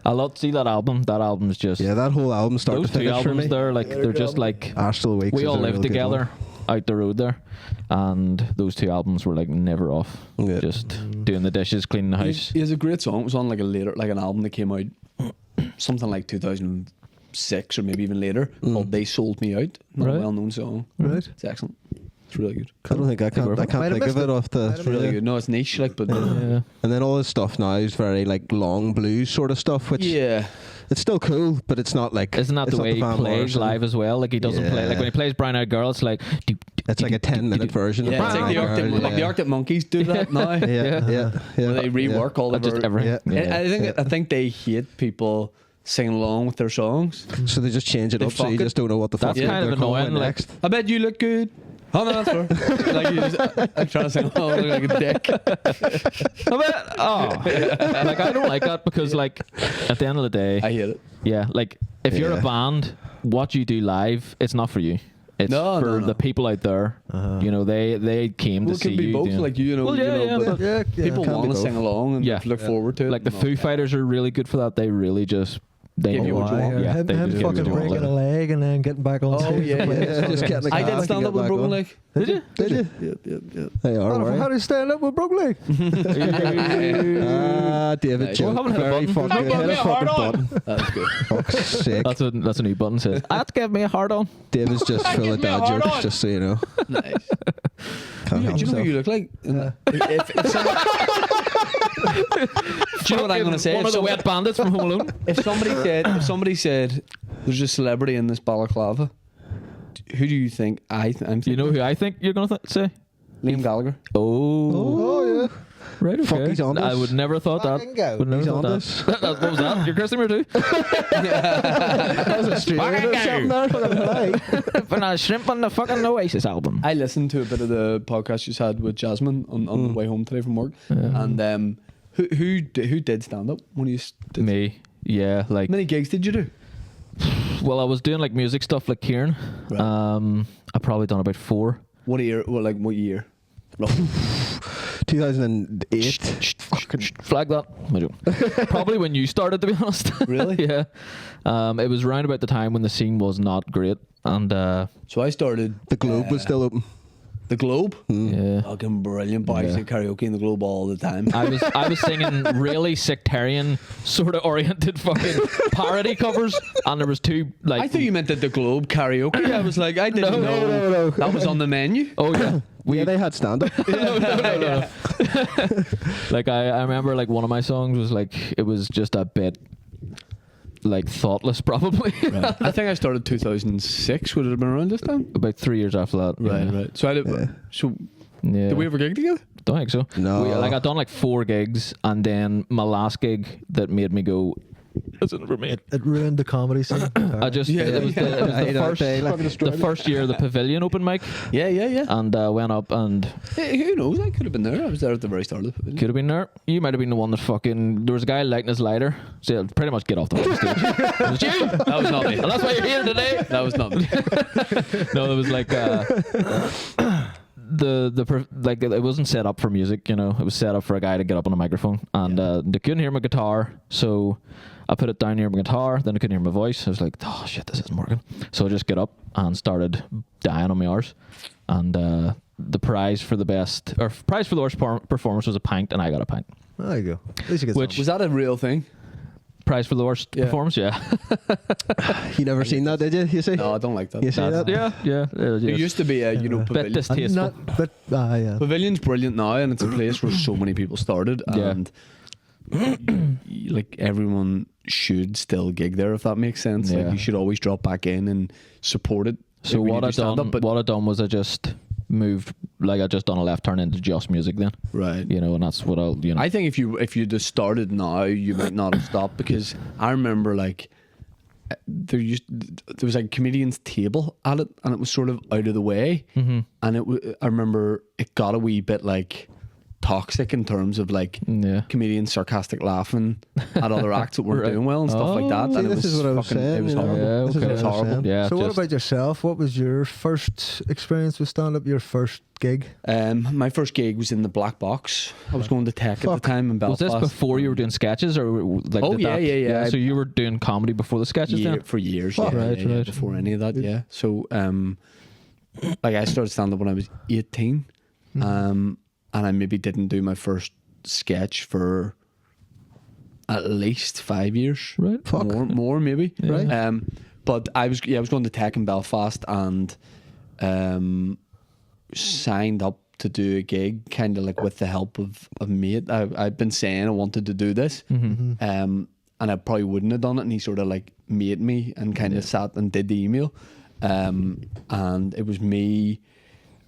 D: I love to see that album. That album's just
F: Yeah, that whole album start
D: those
F: to
D: two
F: finish for me.
D: albums there. Like they're just like
F: Astral Weeks.
D: we
F: is
D: all
F: a
D: lived
F: real good
D: together out the road there, and those two albums were like never off.
F: Yeah.
D: Just doing the dishes, cleaning the house.
E: He has a great song. It was on like an album that came out something like 2006 or maybe even later called "They Sold Me Out." Not
D: Right.
E: a well-known song.
G: Right.
E: It's excellent. It's really good.
F: I don't think I can't
G: Might have
F: think of
G: missed
F: it
G: it.
F: off the.
E: It's really good. No, it's niche, like, but
D: Yeah.
F: And then all his stuff now is very like long blues sort of stuff, which
E: yeah.
F: it's still cool, but it's not like.
D: Isn't that
F: it's
D: the
F: not
D: way he
F: Van
D: plays
F: Morrison.
D: live as well? Like he doesn't play like when he plays Brown Eyed Girl. It's like
F: It's like a 10-minute version.
E: Yeah,
F: of
E: it's like the
F: Brown
E: Arctic,
F: Girl,
E: like the Arctic Monkeys do that now.
F: Yeah.
E: Where they rework all the
D: just everything.
F: Yeah.
E: I think they hate people singing along with their songs.
F: So they just change it
E: They
F: up, so
E: fuck
F: you
E: it.
F: just don't know what the fuck
D: That's kind
F: they're
D: of
F: calling
D: annoying.
F: it
D: Like,
F: next.
E: I bet you look good. Oh no, that's fair. Like you just, I'm trying to sing along like a dick.
D: like I don't like that because like at the end of the day,
E: I hate it.
D: yeah, like if you're
F: Yeah.
D: a band, what you do live, it's not for you. It's
E: No,
D: for
E: no, no.
D: the people out there. You know, they came
E: Well,
D: to
E: it
D: see
E: can be
D: you.
E: both.
D: doing-
E: Like you know,
D: Well, yeah, yeah,
E: but
D: but-
G: Yeah,
E: people
F: can be
E: want to
F: both.
E: sing along and
D: Yeah.
E: look forward to it.
D: like the
E: and
D: Foo
E: all.
D: Fighters are really good for that. They really just they
E: Give
D: know
E: you what you want.
D: Yeah,
G: him
D: they
G: him
D: just give you
G: fucking
D: what you
G: breaking a
D: want.
G: leg and then getting back on
E: Oh,
G: stage.
E: yeah,
G: and
E: yeah.
G: playing.
F: Just getting the
E: I
F: gas
E: did
F: to
E: stand
F: get
E: up with
F: back
E: broken
F: on.
E: leg.
D: Did you?
F: Did you?
E: Yep.
F: They are,
G: How
F: right?
G: do you stand up with broken leg?
F: Ah, David
E: Nice.
F: joke.
D: Well, haven't hit a
F: Very
D: button.
F: fucking hit a fucking button.
E: That was good.
F: Fuck's sake.
D: That's a new button says. That gave me a hard on.
F: David's just full of dad jokes, just so you know.
E: Nice.
F: Can't
E: Do
F: help
E: you know what
F: himself.
E: you look like? If someone, do you know what I'm going to say?
D: One of the wet bandits from Home Alone.
E: If somebody said there's a celebrity in this balaclava, who do you think I'm thinking?
D: You know who I think you're gonna say?
E: Liam Gallagher.
D: Oh,
F: yeah.
D: right. Okay.
F: Fuck, he's on
D: I
F: this.
D: would never thought that.
G: Fucking go.
D: Would never
F: He's
D: thought
F: on
D: that.
F: this.
D: What was that? You're cursing me too.
F: That was a straight
D: Fucking
F: or something there. Fucking like.
D: But a shrimp on the fucking Oasis album.
E: I listened to a bit of the podcast you had with Jasmine on the way home today from work, and who did stand up when you did?
D: Me. Yeah, like
E: How many gigs did you do?
D: well, I was doing like music stuff like Kieran.
E: Right.
D: I probably done about 4.
E: What year? What year? Roughly.
F: 2008.
D: Flag that. I don't. Probably when you started, to be honest.
E: Really?
D: Yeah. It was around about the time when the scene was not great, and
E: So I started.
F: The Globe was still open.
E: The Globe.
D: yeah.
E: Fucking brilliant. But I used to karaoke in the Globe all the time.
D: I was singing really sectarian sort of oriented fucking parody covers, and there was 2 like.
E: I thought you meant that the Globe karaoke. I was like, I didn't know
F: no.
E: that was on the menu.
D: Oh yeah.
F: Yeah, they had stand up.
D: No. Like I remember like one of my songs was like it was just a bit like thoughtless probably.
E: I think I started 2006. Would it have been around this time?
D: About 3 years after that. yeah.
E: Right. So I did. So
D: Yeah.
E: did we ever gig together?
D: Don't think so.
F: No.
D: Like I'd done like 4 gigs, and then my last gig that made me go. Isn't for me.
G: It ruined the comedy scene.
D: I just it was the first year of the Pavilion open mic,
E: Yeah.
D: and went up and
E: Hey, who knows? I could have been there. I was there at the very start of the pavilion.
D: could have been there. You might have been the one that fucking. There was a guy lighting his lighter. So yeah, pretty much get off the fucking stage. It was you.
E: That was not me.
D: And that's why you're here today.
E: That was not me.
D: No, it was like like it wasn't set up for music, you know. It was set up for a guy to get up on a microphone, and they couldn't hear my guitar, so I put it down near my guitar. Then I couldn't hear my voice. I was like, oh shit, this isn't working. So I just get up and started dying on my arse, and the prize for the worst performance was a pint, and I got a pint.
G: There you go. At least you get
D: Which
E: Was that a real thing?
D: prize for the worst
E: Yeah.
D: performance? Yeah.
F: You never seen that, did you? You see?
E: No, I don't like that.
F: You see that?
D: yeah.
E: There used to be a
D: bit
E: pavilion.
D: distasteful.
G: Not, but yeah.
E: Pavilion's brilliant now, and it's a place where so many people started,
D: Yeah.
E: and like everyone should still gig there, if that makes sense.
D: Yeah.
E: Like you should always drop back in and support it.
D: So
E: like, when
D: what
E: you
D: I
E: do stand
D: done,
E: up, but
D: what I done was I just moved, like I just done a left turn into just music then,
E: right.
D: you know, and that's what I'll, you know.
E: I think if you'd have started now, you might not have stopped, because I remember like there was like a comedian's table at it, and it was sort of out of the way, and I remember it got a wee bit like toxic in terms of like
D: Yeah.
E: comedians sarcastic laughing at other acts that weren't
D: Right.
E: doing well and stuff like that.
F: See,
E: And it
F: this
E: was
F: is what I was
E: fucking,
F: saying,
E: it was
F: you know.
E: horrible.
D: Yeah,
F: This is
D: okay.
F: what I was
E: Horrible.
F: saying.
D: Yeah.
G: So what
D: just-
G: about yourself? What was your first experience with stand-up? Your first gig?
E: My first gig was in the Black Box. I was going to tech at the time in
D: Was
E: Belfast.
D: this before you were doing sketches, or like?
E: Oh,
D: did
E: yeah,
D: that-
E: yeah.
D: So you were doing comedy before the sketches, then?
E: For years,
D: Fuck.
E: yeah,
D: Right,
E: yeah,
D: right.
E: before any of that, yeah. So, like I started stand up when I was 18, and I maybe didn't do my first sketch for at least 5 years,
D: Right.
F: Fuck.
E: more maybe,
F: Right.
E: But I was going to tech in Belfast, and signed up to do a gig, kind of like with the help of a mate. I've been saying I wanted to do this, and I probably wouldn't have done it. And he sort of like made me and kind of sat and did the email. And it was me,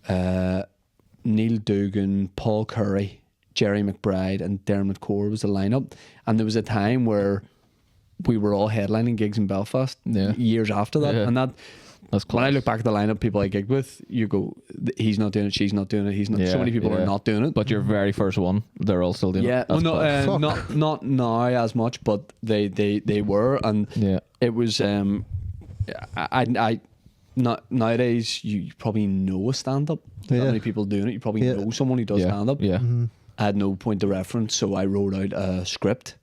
E: Neil Dugan, Paul Curry, Jerry McBride, and Darren McCord was the lineup. And there was a time where we were all headlining gigs in Belfast years after that.
D: Yeah.
E: And that's when I
D: class.
E: look back at the lineup people I gigged with, you go, he's not doing it, she's not doing it, he's not. So many people are not doing it.
D: But your very first one, they're all still doing
E: Yeah,
D: it.
E: well,
D: That's class.
E: not now as much, but they were, and it was. I not nowadays you probably know a stand up. Not many people doing it. You probably know someone who does stand up.
D: Yeah.
E: I had no point of reference, so I wrote out a script,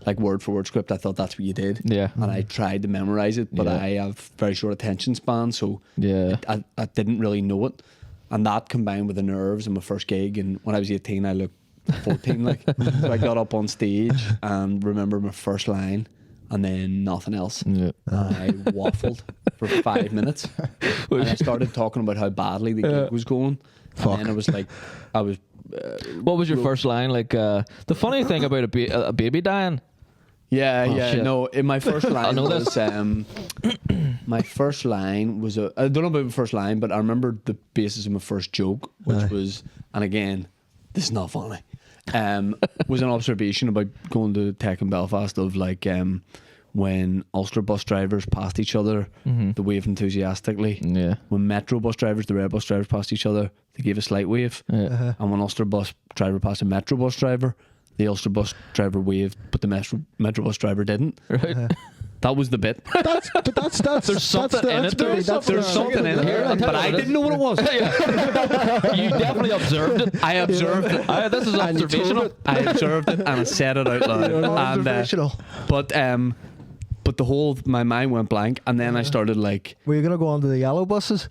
E: like word for word script. I thought that's what you did.
D: Yeah.
E: And I tried to memorize it, but I have very short attention span, so I didn't really know it. And that combined with the nerves and my first gig, and when I was 18, I looked 14. Like, so I got up on stage and remember my first line, and then nothing else.
D: Yeah.
E: I waffled for 5 minutes, and I started talking about how badly the gig was going. And then I was like,
D: What was your first line? Like the funny thing about a baby dying.
E: Yeah,
D: shit.
E: no. In my first line
D: know
E: was my first line was I don't know about my first line, but I remember the basis of my first joke, which was, and again, this is not funny. Was an observation about going to tech in Belfast of like when Ulster bus drivers passed each other, they waved enthusiastically.
D: Yeah.
E: When Metro bus drivers, the red bus drivers passed each other, they gave a slight wave.
D: Yeah.
E: And when Ulster bus driver passed a Metro bus driver, the Ulster bus driver waved, but the Metro bus driver didn't.
D: Right.
E: That was the bit.
F: That's
D: There's something in it.
E: There's something in it, but I didn't know what it was.
D: You definitely observed it.
E: I observed it.
D: This is observational.
E: I observed it and I said it out loud. And,
G: Observational.
E: but the whole my mind went blank, and then I started like,
G: Were you gonna go onto the yellow buses?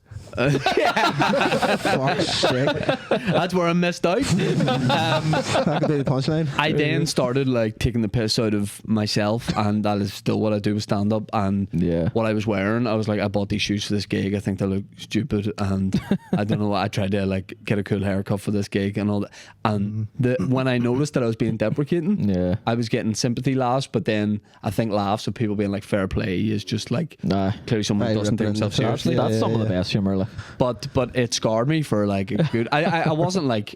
F: fuck's sake.
E: that's where I missed out.
F: That could be the punchline.
E: I then started like taking the piss out of myself, and that is still what I do with stand up. And what I was wearing, I was like, I bought these shoes for this gig. I think they look stupid, and I don't know what. I tried to like get a cool haircut for this gig and all that. And when I noticed that I was being deprecating, I was getting sympathy laughs, but then I think laughs of people being like fair play is just like clearly someone
F: Right,
E: doesn't take
F: ripping
E: himself
F: themselves.
E: seriously.
D: That's some of the best humor. Like.
E: But it scarred me for like a good. I wasn't like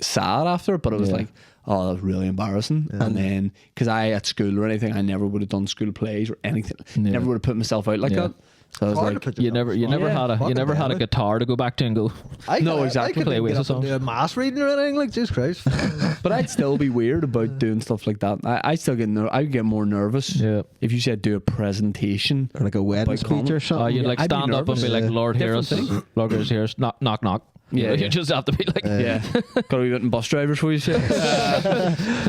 E: sad after it, but it was like, oh, that was really embarrassing. And then because I at school or anything, I never would have done school plays or anything. Never would have put myself out like that. So I was like,
D: you never had a guitar to go back to and go.
E: No, exactly.
D: Play Oasis
G: I couldn't
D: songs.
G: do a mass reading or anything, like, Jesus Christ.
E: but I'd still be weird about doing stuff like that. I still get I'd get more nervous if you said do a presentation
F: Or like a wedding
E: about
F: speech
E: comedy.
F: or something.
D: You'd like
E: I'd be
D: stand up and be
E: nervous.
D: like, Lord hear us,
E: Different thing.
D: Lord hear us, hear us. Knock, knock, knock.
E: Yeah,
D: You
E: yeah.
D: just have to be like,
E: Yeah, got to be written bus drivers for you. Shit.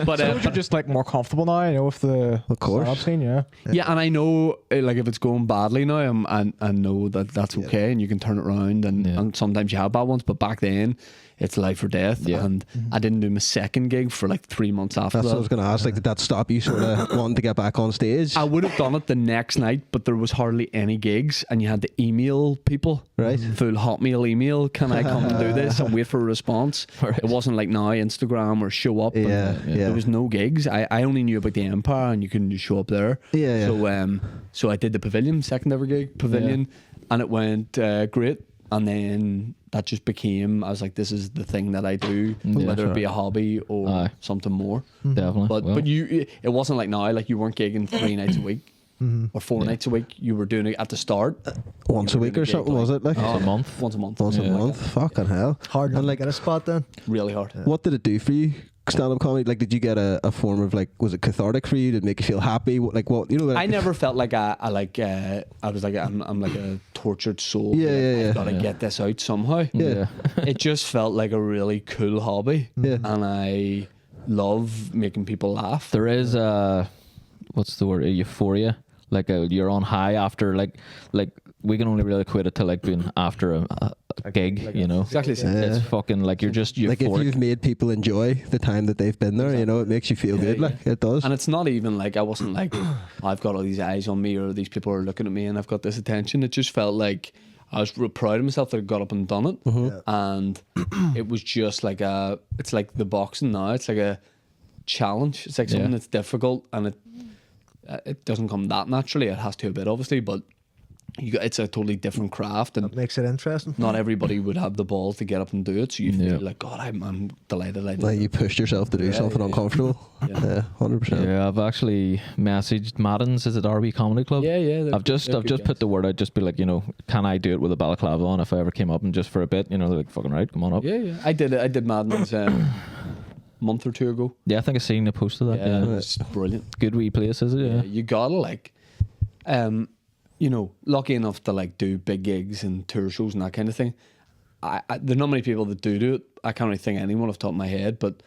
E: But
C: So you're just like more comfortable now, you know, with the
F: Of course.
C: stand-up scene, yeah.
E: yeah, and I know like if it's going badly now, I know that that's okay, and you can turn it around, and sometimes you have bad ones, but back then it's life or death. And I didn't do my second gig for like 3 months after
F: That's
E: that.
F: what I was going to ask. Like, did that stop you sort of wanting to get back on stage?
E: I would have done it the next night, but there was hardly any gigs, and you had to email people,
F: Right.
E: Full Hotmail email. Can I come and do this? And wait for a response.
D: Right.
E: It wasn't like now Instagram or show up. and
F: Yeah, yeah.
E: There was no gigs. I only knew about the Empire, and you couldn't just show up there.
F: Yeah, yeah.
E: So I did the Pavilion, second ever gig, Pavilion, and it went great. And then that just became, I was like, this is the thing that I do, whether it be a hobby or something more.
D: definitely.
E: But
D: Well,
E: but it wasn't like now, like you weren't gigging 3 nights a week or 4 nights a week. You were doing it at the start
F: Once a week or something, was it? Like
D: once a month.
E: once a month.
F: once a month? Fucking hell.
G: Hard enough
F: And
G: to
F: like,
G: get a spot then.
E: Really hard.
F: what did it do for you? Stand-up comedy. Like, did you get a form of like? Was it cathartic for you? Did it make you feel happy? Like, what you know? Like,
E: I never felt like I was like I'm like a tortured soul.
F: Yeah,
E: Like,
F: yeah, yeah.
E: I've got to get this out somehow.
F: Yeah.
E: It just felt like a really cool hobby.
F: Yeah.
E: And I love making people laugh.
D: There is what's the word? A euphoria. Like you're on high after like we can only really equate it to like being after a gig, you know.
E: Exactly the same.
D: It's fucking like you're just euphoric.
F: Like if you've made people enjoy the time that they've been there, you know, it makes you feel good. Like it does.
E: And it's not even like I wasn't like I've got all these eyes on me or these people are looking at me and I've got this attention. It just felt like I was real proud of myself that I got up and done it.
F: Mm-hmm.
E: And it was just like it's like the boxing now. It's like a challenge. It's like something that's difficult, and it doesn't come that naturally. It has to a bit, obviously, but it's a totally different craft, and
G: That makes it interesting.
E: not everybody would have the balls to get up and do it. So you feel like, God, I'm delighted I did
F: Like
E: it.
F: you pushed yourself to do something uncomfortable. Yeah, 100%.
D: Yeah, I've actually messaged Madden's. Is it RB Comedy Club?
E: Yeah.
D: I've just put the word out. Just be like, can I do it with a balaclava on if I ever came up and just for a bit? They're like, fucking right, come on up.
E: Yeah. I did Madden's a month or two ago.
D: Yeah, I think I seen the post of that.
E: Yeah,
D: Yeah,
E: it's brilliant.
D: good wee place, is it? Yeah.
E: You gotta lucky enough to like do big gigs and tour shows and that kind of thing. There's not many people that do it. I can't really think of anyone off the top of my head, but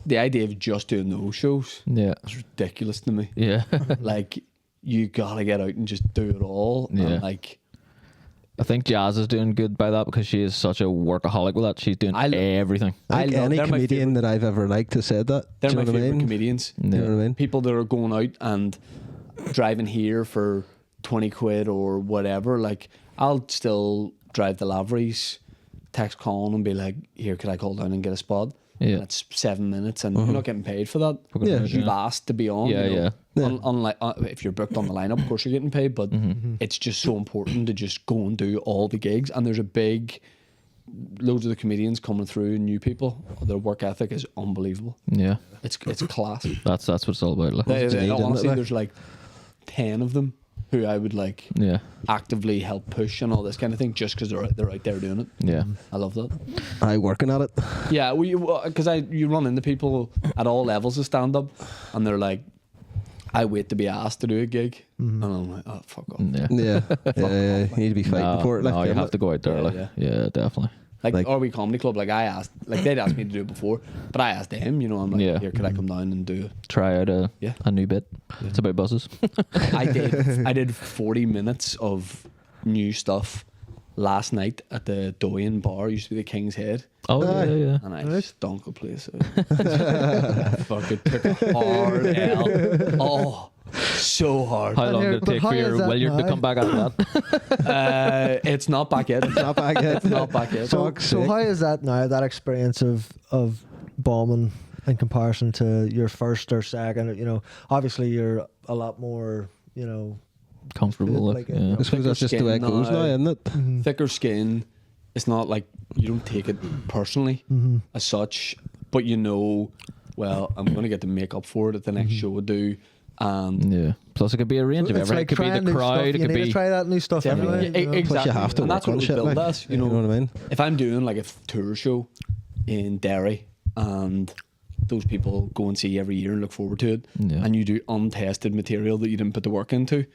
E: the idea of just doing those shows
D: Yeah.
E: is ridiculous to me.
D: Yeah.
E: Like, you gotta get out and just do it all.
D: Yeah.
E: And like,
D: I think Jazz is doing good by that because she is such a workaholic with that. She's doing everything.
F: I think any
E: they're my
F: comedian that I've ever liked has said that.
E: They're
F: Do you
E: my
F: know what I
E: favorite
F: mean?
E: comedians.
F: Do you know what I mean?
E: People that are going out and driving here for 20 quid or whatever. Like, I'll still drive the Laveries, text Colin and be like, here, could I call down and get a spot?
D: Yeah.
E: And it's 7 minutes and you're not getting paid for that.
F: Yeah.
E: You've asked to be on.
D: Yeah,
E: you know.
F: yeah.
E: Unlike if you're booked on the lineup, of course you're getting paid, but it's just so important to just go and do all the gigs. And there's loads of the comedians coming through, new people. Their work ethic is unbelievable.
D: Yeah.
E: It's class.
D: That's what it's all about. Like.
E: Honestly, there's like 10 of them who I would like
D: Yeah.
E: actively help push and all this kind of thing just because they're out there doing it.
D: Yeah.
E: I love that.
F: I working at it.
E: Yeah, because you run into people at all levels of stand up and they're like, I wait to be asked to do a gig, and I'm like, oh, fuck off.
D: Yeah.
F: Yeah. You need to be fighting for it.
D: No,
F: Like,
D: you have to go out there.
E: Yeah,
D: Like,
E: yeah.
D: yeah, definitely.
E: Like,
F: Like-
E: RB Comedy Club, like they'd asked me to do it before, but I asked them, I'm like,
D: Yeah.
E: here, could I come down and do it?
D: Try out a new bit. It's about buses.
E: I did 40 minutes of new stuff last night at the Doyen bar, used to be the King's Head,
D: Oh, yeah.
E: and I stunk the place out. Fucking took a hard L. Oh, so hard.
D: How long did it
G: but
D: take
G: how
D: for
G: is
D: your
G: that
D: Williard to
G: now?
D: come back out of that?
E: It's not back yet. It's
F: Not back yet.
E: not back yet.
G: So,
F: Fuck's
G: so
F: sake.
G: how is that now? That experience of bombing in comparison to your first or second? Obviously you're a lot more.
D: Comfortable.
G: Like,
D: yeah.
F: I suppose that's just the way it goes now, isn't it?
E: Thicker skin. It's not like you don't take it personally as such, but well, I'm going to get to make up for it at the next show I do. And
D: Yeah. Plus, it could be a range of
G: It's
D: everything.
G: like
D: it could
G: trying
D: be the
G: new stuff.
D: crowd. It
G: You
D: could
G: need
D: be.
G: to try that new stuff anyway.
E: exactly.
F: Plus you have to
E: and that's
F: work
E: what
F: on
E: we
F: shit.
E: build
F: Like,
E: as,
F: you know what I mean?
E: If I'm doing like a tour show in Derry and those people go and see every year and look forward to it,
D: Yeah.
E: and you do untested material that you didn't put the work into,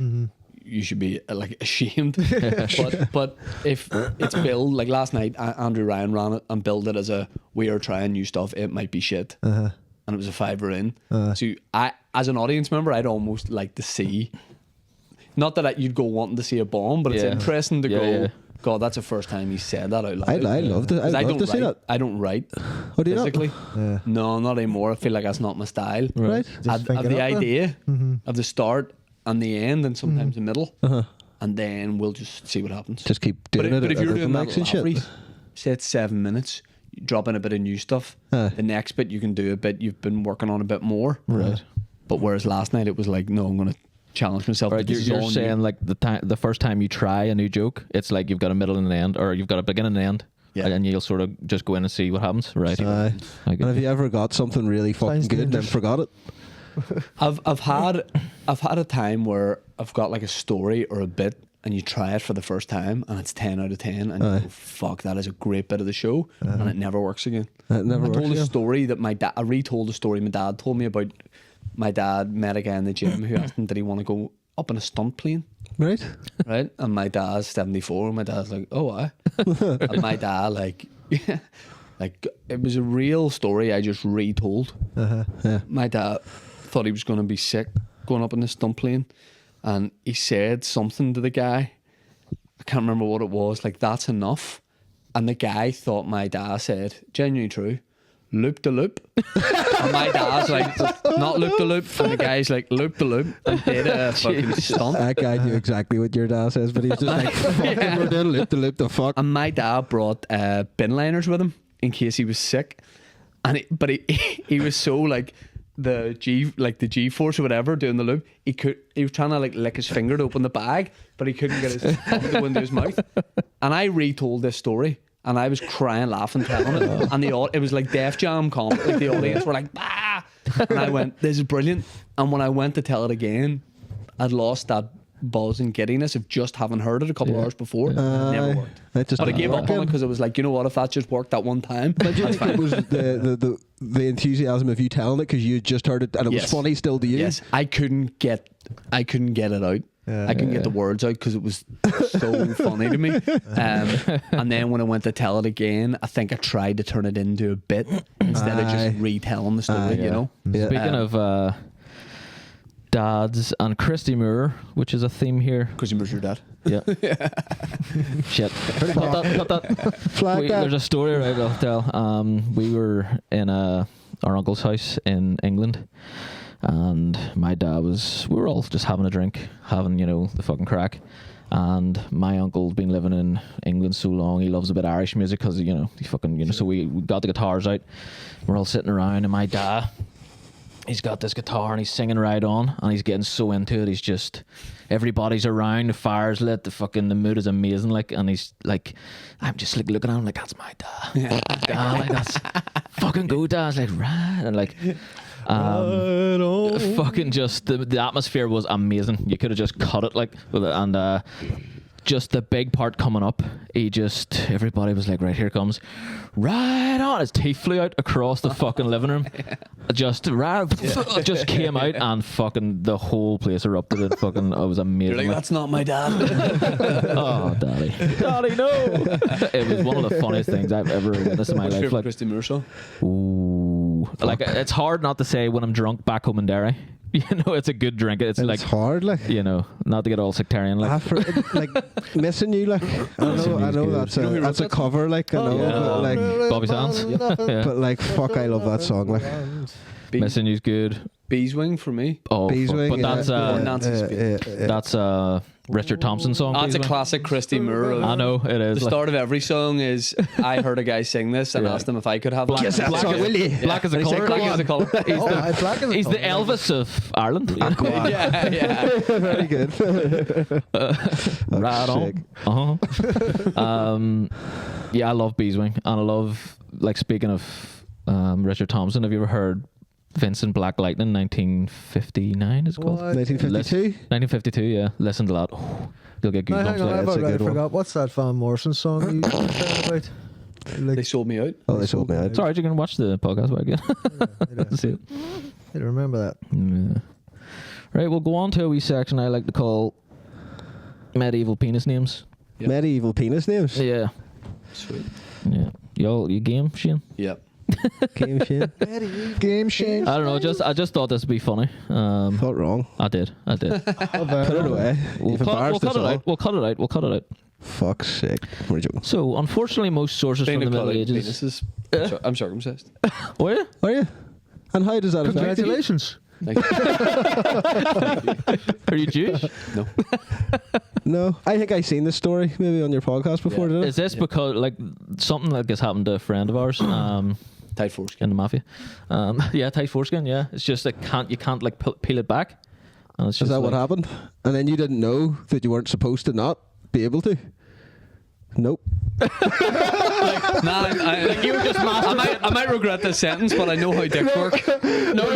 E: you should be like ashamed. but if it's billed, like last night, Andrew Ryan ran it and billed it as we are trying new stuff, it might be shit. And it was a $5 in. So I, as an audience member, I'd almost like to see, not that you'd go wanting to see a bomb, but it's
D: Yeah.
E: interesting to
D: Yeah,
E: go,
D: yeah.
E: God, that's the first time he said that out loud.
F: I loved it.
E: 'Cause
F: I'd love to see
E: write.
F: that.
E: I don't write
F: Oh, do you not?
E: physically.
G: Yeah.
E: No, not anymore. I feel like that's not my style.
F: Right.
E: I've
G: think it
E: the
G: up then.
E: idea of the start and the end and sometimes the middle. And then we'll just see what happens.
F: Just keep
E: But
F: doing it.
E: if
F: at
E: you're
F: open
E: doing that
F: mics and shit.
E: Laveries, say it's 7 minutes, you drop in a bit of new stuff. The next bit you can do a bit you've been working on a bit more.
D: Right.
E: But whereas last night it was like, no, I'm going to challenge myself.
D: Right,
E: This is
D: you're
E: all new.
D: saying like the first time you try a new joke, it's like you've got a middle and an end, or you've got a beginning and end,
E: Yeah.
D: and you'll sort of just go in and see what happens. Right.
F: Aye.
D: I
F: And
D: get
F: have you ever got something really fucking
G: Sounds
F: good and then
G: dangerous.
F: forgot it?
E: I've had a time where I've got like a story or a bit and you try it for the first time and it's 10 out of 10 and you go, fuck, that is a great bit of the show, and it never works again.
F: It never
E: I
F: works
E: told a
F: again.
E: story that I retold a story my dad told me about. My dad met a guy in the gym who asked him, did he want to go up in a stunt plane?
F: Right?
E: Right? And my dad's 74 and my dad's like, oh, why? And my dad like it was a real story I just retold.
F: Yeah.
E: My dad thought he was going to be sick going up in the stunt plane, and he said something to the guy. I can't remember what it was. Like, that's enough. And the guy thought my dad said, genuinely true, loop the loop. And my dad's like, not loop the loop. And the guy's like, loop the loop. And did a fucking stunt.
F: That guy knew exactly what your dad says, but he's just like, fucking, we're doing loop the fuck.
E: And my dad brought bin liners with him in case he was sick. And he was so like the G force or whatever doing the loop. He was trying to like lick his finger to open the bag, but he couldn't get his thumb to go into his mouth. And I retold this story. And I was crying, laughing, telling it. And it was like Def Jam comedy. Like the audience were like, bah! And I went, this is brilliant. And when I went to tell it again, I'd lost that buzz and giddiness of just having heard it a couple of hours before. Never worked. But I gave up on it because it was like, you know what, if that just worked that one time,
F: but do you think it was the enthusiasm of you telling it because you had just heard it and it was funny still to you?
E: Yes, I couldn't get it out. I couldn't get the words out because it was so funny to me. And then when I went to tell it again, I think I tried to turn it into a bit instead of just retelling the story, you know?
F: Yeah.
D: Speaking of dads and Christy Moore, which is a theme here.
E: Because you're your dad.
D: Yeah. Shit. Cut that.
F: Flag that.
D: There's a story, right, I'll tell. We were in our uncle's house in England. And my dad we were all just having a drink, having, the fucking crack. And my uncle's been living in England so long, he loves a bit of Irish music because, he fucking, so we got the guitars out. We're all sitting around and my dad, he's got this guitar and he's singing right on and he's getting so into it. He's just, everybody's around, the fire's lit, the mood is amazing. Like, and he's like, I'm just like looking at him like, that's my dad. Yeah. Dad, like, that's fucking go, Dad. I was like, right. And like, fucking just the atmosphere was amazing. You could have just cut it like with it, and just the big part coming up, everybody was like, right, here comes, right on. His teeth flew out across the fucking living room. Just came out and fucking the whole place erupted. And fucking, it was amazing.
E: You're like, that's not my dad.
D: Oh, daddy, no. It was one of the funniest things I've ever witnessed in my life. Like,
E: Christy Moore song?
D: Ooh, like it's hard not to say when I'm drunk back home in Derry. It's a good drink. It's like
F: hard, like
D: not to get all sectarian. Like,
F: missing you, like I know that's a cover, like I know, but, like
D: Bobby Sands.
F: But like, fuck, I love that song. Like,
D: Missing You's good.
E: Beeswing for me.
D: Oh,
F: Beeswing,
D: but that's Richard Thompson song.
E: That's a classic Christy Moore.
D: I know it is.
E: The start of every song is I heard a guy sing this and asked him if I could have
D: Black,
E: that.
D: Black as a colour.
E: Black as a colour.
D: He's the Elvis of Ireland.
E: Yeah.
F: very good.
D: Right on. Yeah, I love Beeswing, and I love, like, speaking of Richard Thompson, have you ever heard Vincent Black Lightning 1959 is it called?
F: 1952?
D: 1952, yeah. Listen to that. Oh, you'll get goosebumps.
G: Hang on, I've
F: That's a
G: already
F: good one.
G: forgot. What's that Van Morrison song you said about? Like,
E: They sold me out.
F: Oh, they sold me out.
D: It's alright, you can watch the podcast back again. See it.
G: I don't remember that.
D: Yeah. Right, we'll go on to a wee section I like to call medieval penis names.
E: Yep.
F: Medieval penis names.
D: Yeah.
E: Sweet.
D: Yeah. You game, Shane?
E: Yep.
F: Game Shane. Game Shane.
D: I don't know, I just thought this would be funny.
F: Thought wrong.
D: I did.
F: Put it away.
D: We'll
F: You've
D: cut
F: embarrassed us
D: it
F: all.
D: out. We'll cut it out.
F: Fuck's sake. We're joking.
D: So, unfortunately, most sources from the Middle Ages.
E: I'm circumcised.
D: Were you?
F: Are you? And how does that affect you?
G: Congratulations.
E: Thank you.
D: Are you Jewish?
E: No.
F: No. I think I seen this story maybe on your podcast before, didn't
D: Is this because, like, something like this happened to a friend of ours?
E: Tight foreskin.
D: In the mafia. Yeah, tight foreskin, yeah. It's just like you can't like peel it back. And it's
F: Is
D: just
F: that what
D: like,
F: happened? And then you didn't know that you weren't supposed to not be able to? Nope.
E: Nah, you were just I might regret this sentence, but I know how dicks work.
D: No,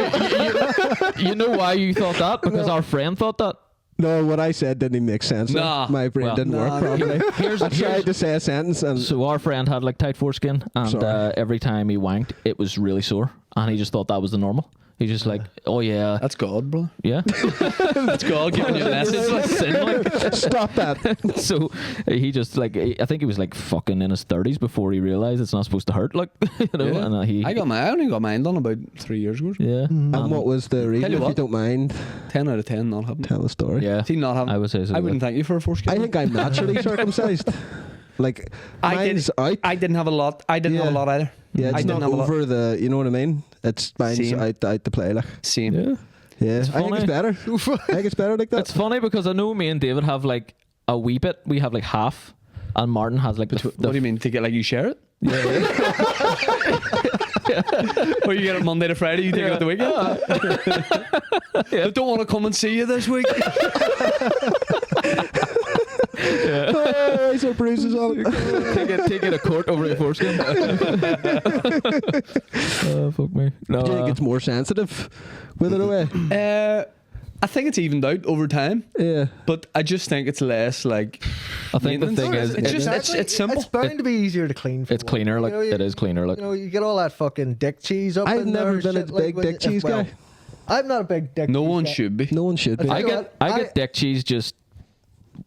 D: you know why you thought that? Because our friend thought that.
F: No, what I said didn't even make sense.
E: Nah.
F: My brain didn't work properly. I tried to say a sentence and...
D: So our friend had like tight foreskin, and every time he wanked, it was really sore, and he just thought that was the normal. He's just like, oh yeah,
E: That's God, bro.
D: yeah.
E: That's God giving you a message.
D: Sin, like.
F: Stop that.
D: So he just like, I think he was like fucking in his 30s before he realized it's not supposed to hurt, like, you know.
E: Yeah.
D: And
E: I only got mine done about 3 years ago.
D: yeah.
F: And what was the reason,
E: you
F: if you
E: what.
F: don't mind,
E: 10 out of 10 not happening.
F: tell the story?
D: Yeah.
E: See, not having.
D: I would say so.
E: I wouldn't thank you for a foreskin.
F: I think I'm naturally circumcised. Like
E: I
F: mine's
E: did.
F: out.
E: I didn't have a lot. I didn't have a lot either.
F: Yeah,
E: I
F: it's
E: didn't
F: not
E: have a lot.
F: over the. You know what I mean? It's mine's
E: Same.
F: out to play. Like,
E: Same.
D: Yeah.
F: yeah, I think it's
D: funny.
F: better. I think it's better like that.
D: It's funny because I know me and David have like a wee bit. We have like half, and Martin has like
E: What do you mean? To get like you share it? Or you get it Monday to Friday, you take it at the weekend? I don't want to come and see you this week.
F: Oh, so bruises on it.
D: take it to court over your foreskin. Oh, fuck me. No,
F: Do you think it's more sensitive with it away?
E: I think it's evened out over time,
F: Yeah.
E: but I just think it's less like.
D: I think the thing
E: maintenance.
D: is,
E: it's just
G: Exactly.
E: it's simple.
G: It's bound to be easier to clean. For
D: it's
G: one.
D: cleaner. Like
G: You know,
D: it is cleaner. Like
G: You know, you get all that fucking dick cheese up
F: I've
G: in
F: never
G: there.
F: been a
G: shit, like,
F: big
G: when
F: dick cheese
G: well,
F: guy.
G: I'm not a big dick.
E: No
G: cheese
E: one
G: guy.
E: should be.
F: No one should be.
G: I
D: I
G: know
D: get
G: what?
D: I get dick cheese just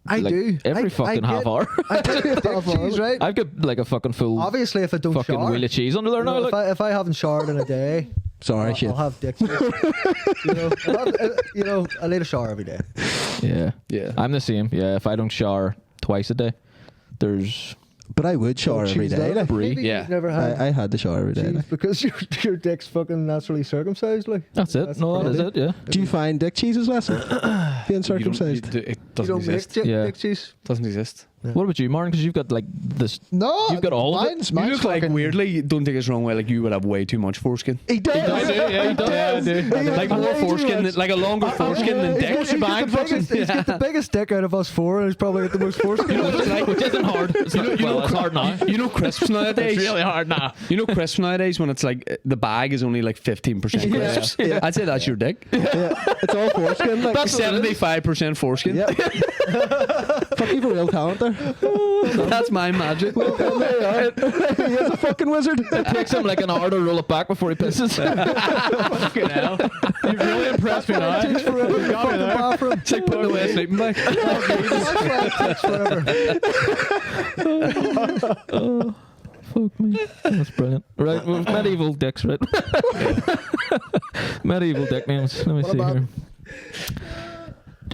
G: I
D: like
G: do
D: every fucking half hour.
G: I get dick cheese, right?
D: I've got like a fucking full
G: Obviously, if I don't
D: fucking
G: shower,
D: wheel of cheese under there
G: you
D: now.
G: know,
D: Like,
G: if I haven't showered in a day,
F: Sorry, shit.
G: I'll have dick cheese. You know, I need a shower every day.
D: yeah,
E: Yeah.
D: I'm the same. Yeah, if I don't shower twice a day, there's
F: But I would shower every day. Like.
G: Maybe
E: Yeah.
G: you've never had
F: I had to shower every day.
G: cheese
F: Like.
G: because your dick's fucking naturally circumcised. Like
D: that's it. No, that is it. Yeah.
F: Do you find dick cheese is less being circumcised?
E: It
G: you
E: doesn't
G: don't make
E: exist.
D: Yeah.
G: dick cheese.
E: Doesn't exist.
D: What about you, Martin? Because you've got like this.
H: No,
D: You've got all of it.
H: mine's,
E: You
H: mine's
E: look like
H: fucking-
E: weirdly. Don't take us wrong way. Like you would have way too much foreskin.
F: He does.
D: Yeah, he does.
E: Like more foreskin, like a longer foreskin than dick.
G: He's got the biggest dick out of us four, and he's probably got the most foreskin.
D: Which isn't hard. It's not, well, it's hard now.
E: You know crisps nowadays.
D: It's really hard now.
E: You know crisps nowadays when it's like the bag is only like 15% crisps.
F: Yeah.
E: I'd say that's your dick.
F: Yeah, it's all foreskin. Like,
E: That's 75% foreskin.
F: yeah. Fuck, you for real talent there.
E: That's my magic.
F: He is a fucking wizard.
D: It takes him like an hour to roll it back before he pisses.
E: Fucking hell. You've really impressed me now.
G: Takes forever to fucking bathroom.
E: It's like putting away a sleeping bag.
G: Takes forever.
D: Fuck me. That's brilliant. Right, well, medieval dicks, right? Medieval dick names. Let me see
G: about-
D: here.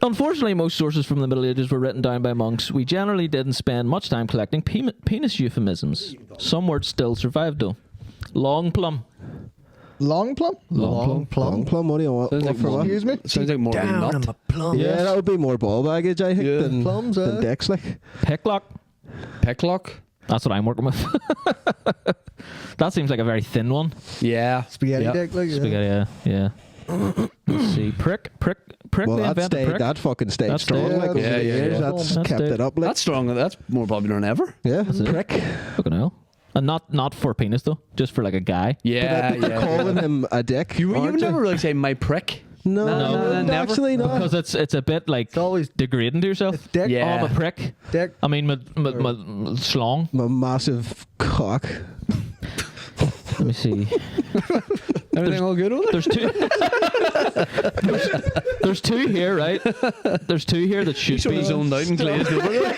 D: Unfortunately, most sources from the Middle Ages were written down by monks. We generally didn't spend much time collecting penis euphemisms. Some words still survive, though. Long plum.
H: Long plum?
F: Long plum. What do you want?
E: Sounds like
F: For what?
H: Excuse me?
E: Sounds like more than
G: Down
E: nut.
G: in my plum.
F: Yeah, that would be more ball baggage, I think,
E: Yeah.
F: than,
G: Plums,
F: than dicks. Like,
D: Picklock.
E: Picklock.
D: That's what I'm working with. That seems like a very thin one.
E: Yeah.
G: Spaghetti
E: Yeah.
G: dick. Like, yeah.
D: Spaghetti, yeah. Let's see. Prick.
F: well,
D: They
F: that
D: invented
F: stayed.
D: prick.
F: That fucking stayed
D: That's
F: strong.
D: stayed.
F: Like over
E: Yeah,
F: the
E: yeah,
F: years,
E: yeah.
F: that's
D: That's
F: kept
D: stayed.
F: it up. Like,
E: That's strong. That's more popular than ever.
F: yeah,
D: it.
F: prick.
D: Fucking hell. And not for penis though, just for like a guy.
E: Yeah,
F: But they're calling him a dick.
E: You
F: aren't
E: would never really say my prick.
F: No,
D: No,
E: never.
F: actually not.
D: Because it's a bit like
G: It's always
D: degrading to yourself.
G: it's dick.
E: Yeah.
D: Oh, I'm a prick.
G: Dick.
D: I mean, my schlong.
F: My massive cock.
D: Let me see.
E: Everything all good over there?
D: There's two. there's two here, right? There's two here that should
E: Sort
D: be.
E: of zoned out and glazed over there.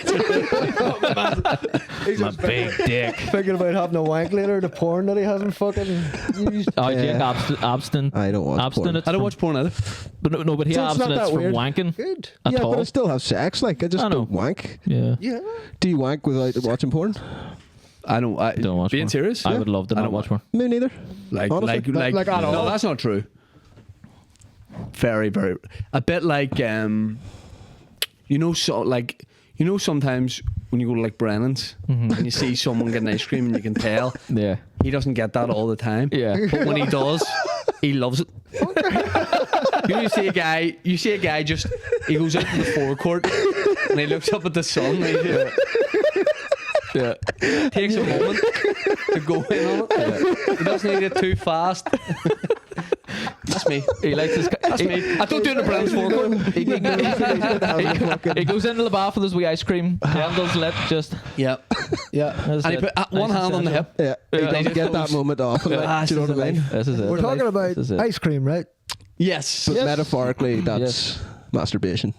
G: He's
D: My
G: just
D: big dick.
G: thinking about having a wank later, the porn that he hasn't fucking used.
D: Oh, Jake,
F: Yeah.
D: abstinent.
F: I don't watch
D: abstinent.
E: I don't
D: from-
E: watch porn either.
D: But no, but he
F: So it's not
D: abstinence
F: that
D: from
F: weird.
D: wanking
G: Good.
D: at
F: Yeah,
D: all.
F: but I still have sex. Like, I just
D: I know.
F: don't wank.
D: Yeah.
G: Yeah.
F: Do you wank without watching porn?
E: I don't.
D: Don't watch
E: Being
D: porn.
E: serious?
D: I would love to
E: I
D: not
E: don't
D: watch
E: wa-
D: more.
F: Me neither.
E: Like,
F: Honestly.
H: Like at all?
E: No, that's not true. Very, very. A bit like, you know, sometimes when you go to like Brennan's and you see someone getting ice cream and you can tell
D: Yeah.
E: he doesn't get that all the time.
D: Yeah.
E: But when he does, he loves it. You see a guy just, he goes out to the forecourt and he looks up at the sun and he just takes a moment to go in on it. He doesn't eat it too fast. That's me.
D: He likes his.
E: That's me. I don't do it in the Brennan's forecourt.
D: He goes into the bath with his wee ice cream, candles lit, just.
E: Yeah. Yeah.
D: That's
E: And he
D: it.
E: put one
D: Nice
E: hand on the
D: essential.
E: hip.
F: Yeah, he
D: Yeah.
F: doesn't get that moment off. Like,
E: Ah,
F: do you know
E: this
F: what I
E: is
F: mean?
D: This is it.
G: We're talking about
D: This is it.
G: ice cream, right?
E: Yes.
F: But metaphorically, that's masturbation.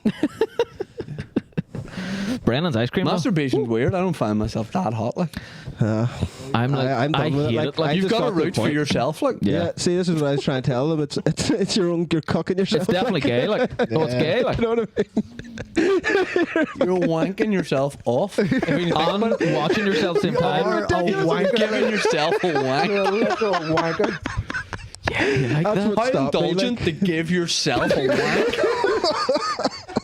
D: Brennan's ice cream. though.
E: Masturbation's weird. I don't find myself that hot. Like
D: I'm like,
F: I'm done
D: I
F: with it.
D: hate
F: Like,
D: it. Like,
F: I
E: you've
F: just
E: got a
F: got to the
E: root for
F: point.
E: yourself. Like
F: Yeah. See, this is what I was trying to tell them. It's your you're cucking yourself.
D: it's definitely gay. Like, oh, it's gay. Like,
F: You know what I mean?
E: you're wanking yourself off. If you think
D: on
E: about it,
D: watching yourself same time.
E: you're giving yourself a wank.
G: Little wanker.
D: Like
F: That's
D: that.
F: what
E: How
F: stopped me.
E: indulgent to give yourself a wank.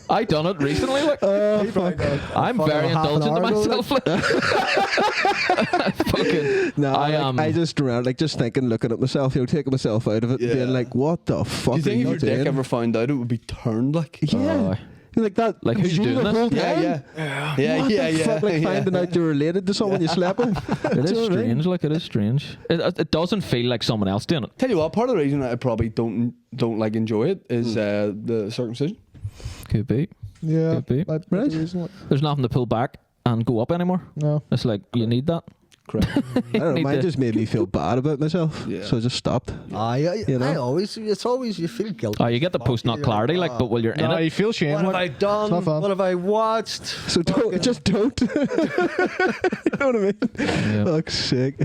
D: I done it recently. Like, I'm very
G: half an
D: indulgent to
G: hour ago,
D: myself. Like. Fucking.
F: No,
D: I
F: I just around like just thinking, looking at myself, taking myself out of it,
E: Yeah.
F: being like, what the fuck?
E: Do you think
F: are
E: if your dick
F: doing?
E: ever found out, it would be turned like?
F: Yeah. Like that.
D: Like, who's
F: you
D: doing
F: the
D: this?
F: whole time?
E: Yeah,
F: What the fuck, like finding out you're related to someone you slept with.
D: It is strange. Like, it is strange. It doesn't feel like someone else doing it.
E: Tell you what, part of the reason I probably don't like enjoy it is the circumcision.
D: Could be.
H: Yeah.
D: Could be.
H: Might be the reason why.
D: There's nothing to pull back and go up anymore.
H: No.
D: It's like you need that.
E: Correct.
F: I don't know.
D: Need
F: Mine
D: to-
F: just made me feel bad about myself,
E: Yeah.
F: so I just stopped. You know?
G: I always, it's always, you feel guilty.
D: Oh, you get the post nut clarity, like, but while you're in
H: No,
D: it,
H: you feel shame.
G: What have I done?
H: not fun.
G: What have I watched?
F: So don't, just don't. You know what I mean?
D: Yeah.
F: Fuck's sake.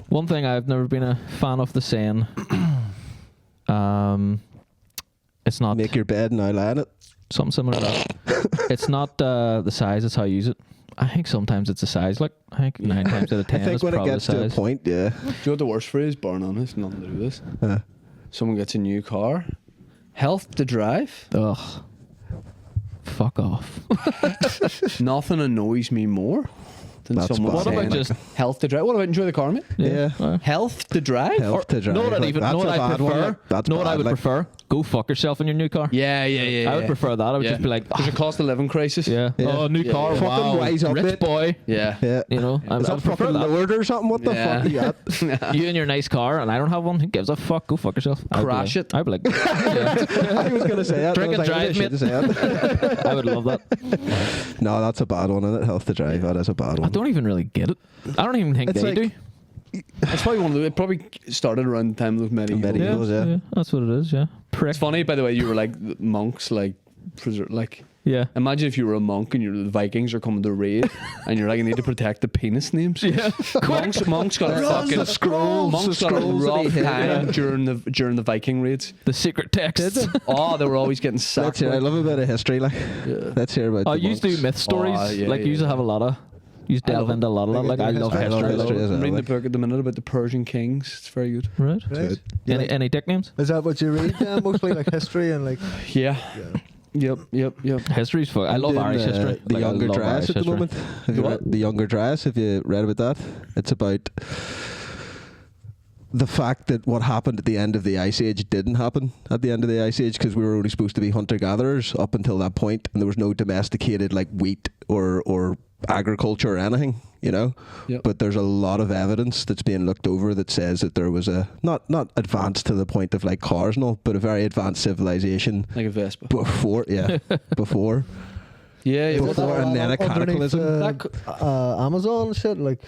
D: one thing I've never been a fan of the saying, it's not
F: Make your bed and I lie in it.
D: something similar to that. It's not the size, it's how you use it. I think sometimes it's the size, like, I think 9 times out of 10
F: I think
D: it's
F: when it
D: probably
F: gets
D: the
F: to a
D: size.
F: point, yeah.
E: Do you know what the worst phrase? Burn on this, nothing to do with this.
F: Uh,
E: Someone gets a new car, health to drive.
D: Ugh. Fuck off.
E: Nothing annoys me more than
F: That's
E: someone
F: bad.
D: What
E: saying
D: about just
E: health to drive. What about enjoy the car, mate?
F: Yeah.
E: Health to drive.
F: Health to drive.
D: Know what I'd even,
F: That's
D: know what
F: a
D: I
F: bad one,
D: prefer?
F: like, that's
D: know what I
F: bad,
D: would
F: like-
D: prefer? Go fuck yourself in your new car.
E: Yeah.
D: I would prefer that. I would
E: Yeah.
D: just be like,
E: There's a cost of living crisis.
D: yeah.
F: Yeah.
D: Oh, new
E: Yeah,
D: car.
E: yeah.
F: Fucking
D: Wow.
F: rise up,
D: Rich
F: mate.
D: boy.
E: Yeah.
F: Yeah.
D: You know, I
F: Is
D: would
F: that
D: prefer
F: fucking
D: that.
F: lowered or something? What the
E: Yeah.
F: fuck are you at?
D: You and your nice car, and I don't have one. Who gives a fuck? Go fuck yourself. I'd be
E: Crash
D: like-
E: it.
D: I'd be like, yeah.
F: I was going to say that.
D: Drink
F: I was
D: and
F: like,
D: drive,
F: I shouldn't say it.
D: I would love that.
F: No, that's a bad one, isn't it? Health to drive. That is a bad
D: I
F: one.
D: don't even really get it. I don't even think
F: It's
D: they
F: like-
D: do.
E: That's probably one of the. It probably started around the time of those medieval.
F: Medieval. Yeah.
D: That's what it is. Yeah, prick.
E: It's funny, by the way. You were like monks, like
D: Yeah.
E: Imagine if you were a monk and the Vikings are coming to raid, and you're like, I need to protect the penis names.
D: Yeah.
E: Monks got a
F: Run
E: fucking
F: the scrolls,
E: Monks
F: the
E: got a
F: scrolls that
E: rough
F: he hid,
E: time
F: yeah.
E: during the Viking raids.
D: The secret text.
E: Oh, they were always getting
F: Let's
E: sacked.
F: hear. I love a bit of history. Like, let's hear about.
D: I
F: the
D: used to do
F: monks.
D: myth stories.
E: yeah,
D: like,
E: yeah,
D: you used to
E: yeah.
D: have a lot of. You used to
E: I
D: delve
E: love
D: into a lot of that. Like, I love
F: I love
D: history.
F: history as
E: I'm
F: well.
E: reading the
F: Like,
E: book at the minute about the Persian kings. It's very good.
D: Right.
G: Right.
D: Any dick names?
G: Is that what you read? Mostly like history and like.
E: Yeah. Yep.
D: History's fun. I love
F: doing,
D: Irish history.
F: The
D: Like, I
F: Younger
D: love
F: Dryas
D: Irish
F: at the
D: history.
F: moment. Have you
E: The
F: read the Younger Dryas? Have you read about that? It's about the fact that what happened at the end of the Ice Age didn't happen at the end of the Ice Age because we were only supposed to be hunter-gatherers up until that point, and there was no domesticated like wheat or agriculture or anything, you know.
E: Yep.
F: But there's a lot of evidence that's being looked over that says that there was a not advanced to the point of like cars and all, but a very advanced civilization
E: Like a Vespa.
F: before, before.
E: Yeah.
F: Before and then a cataclysm.
G: Amazon and shit, like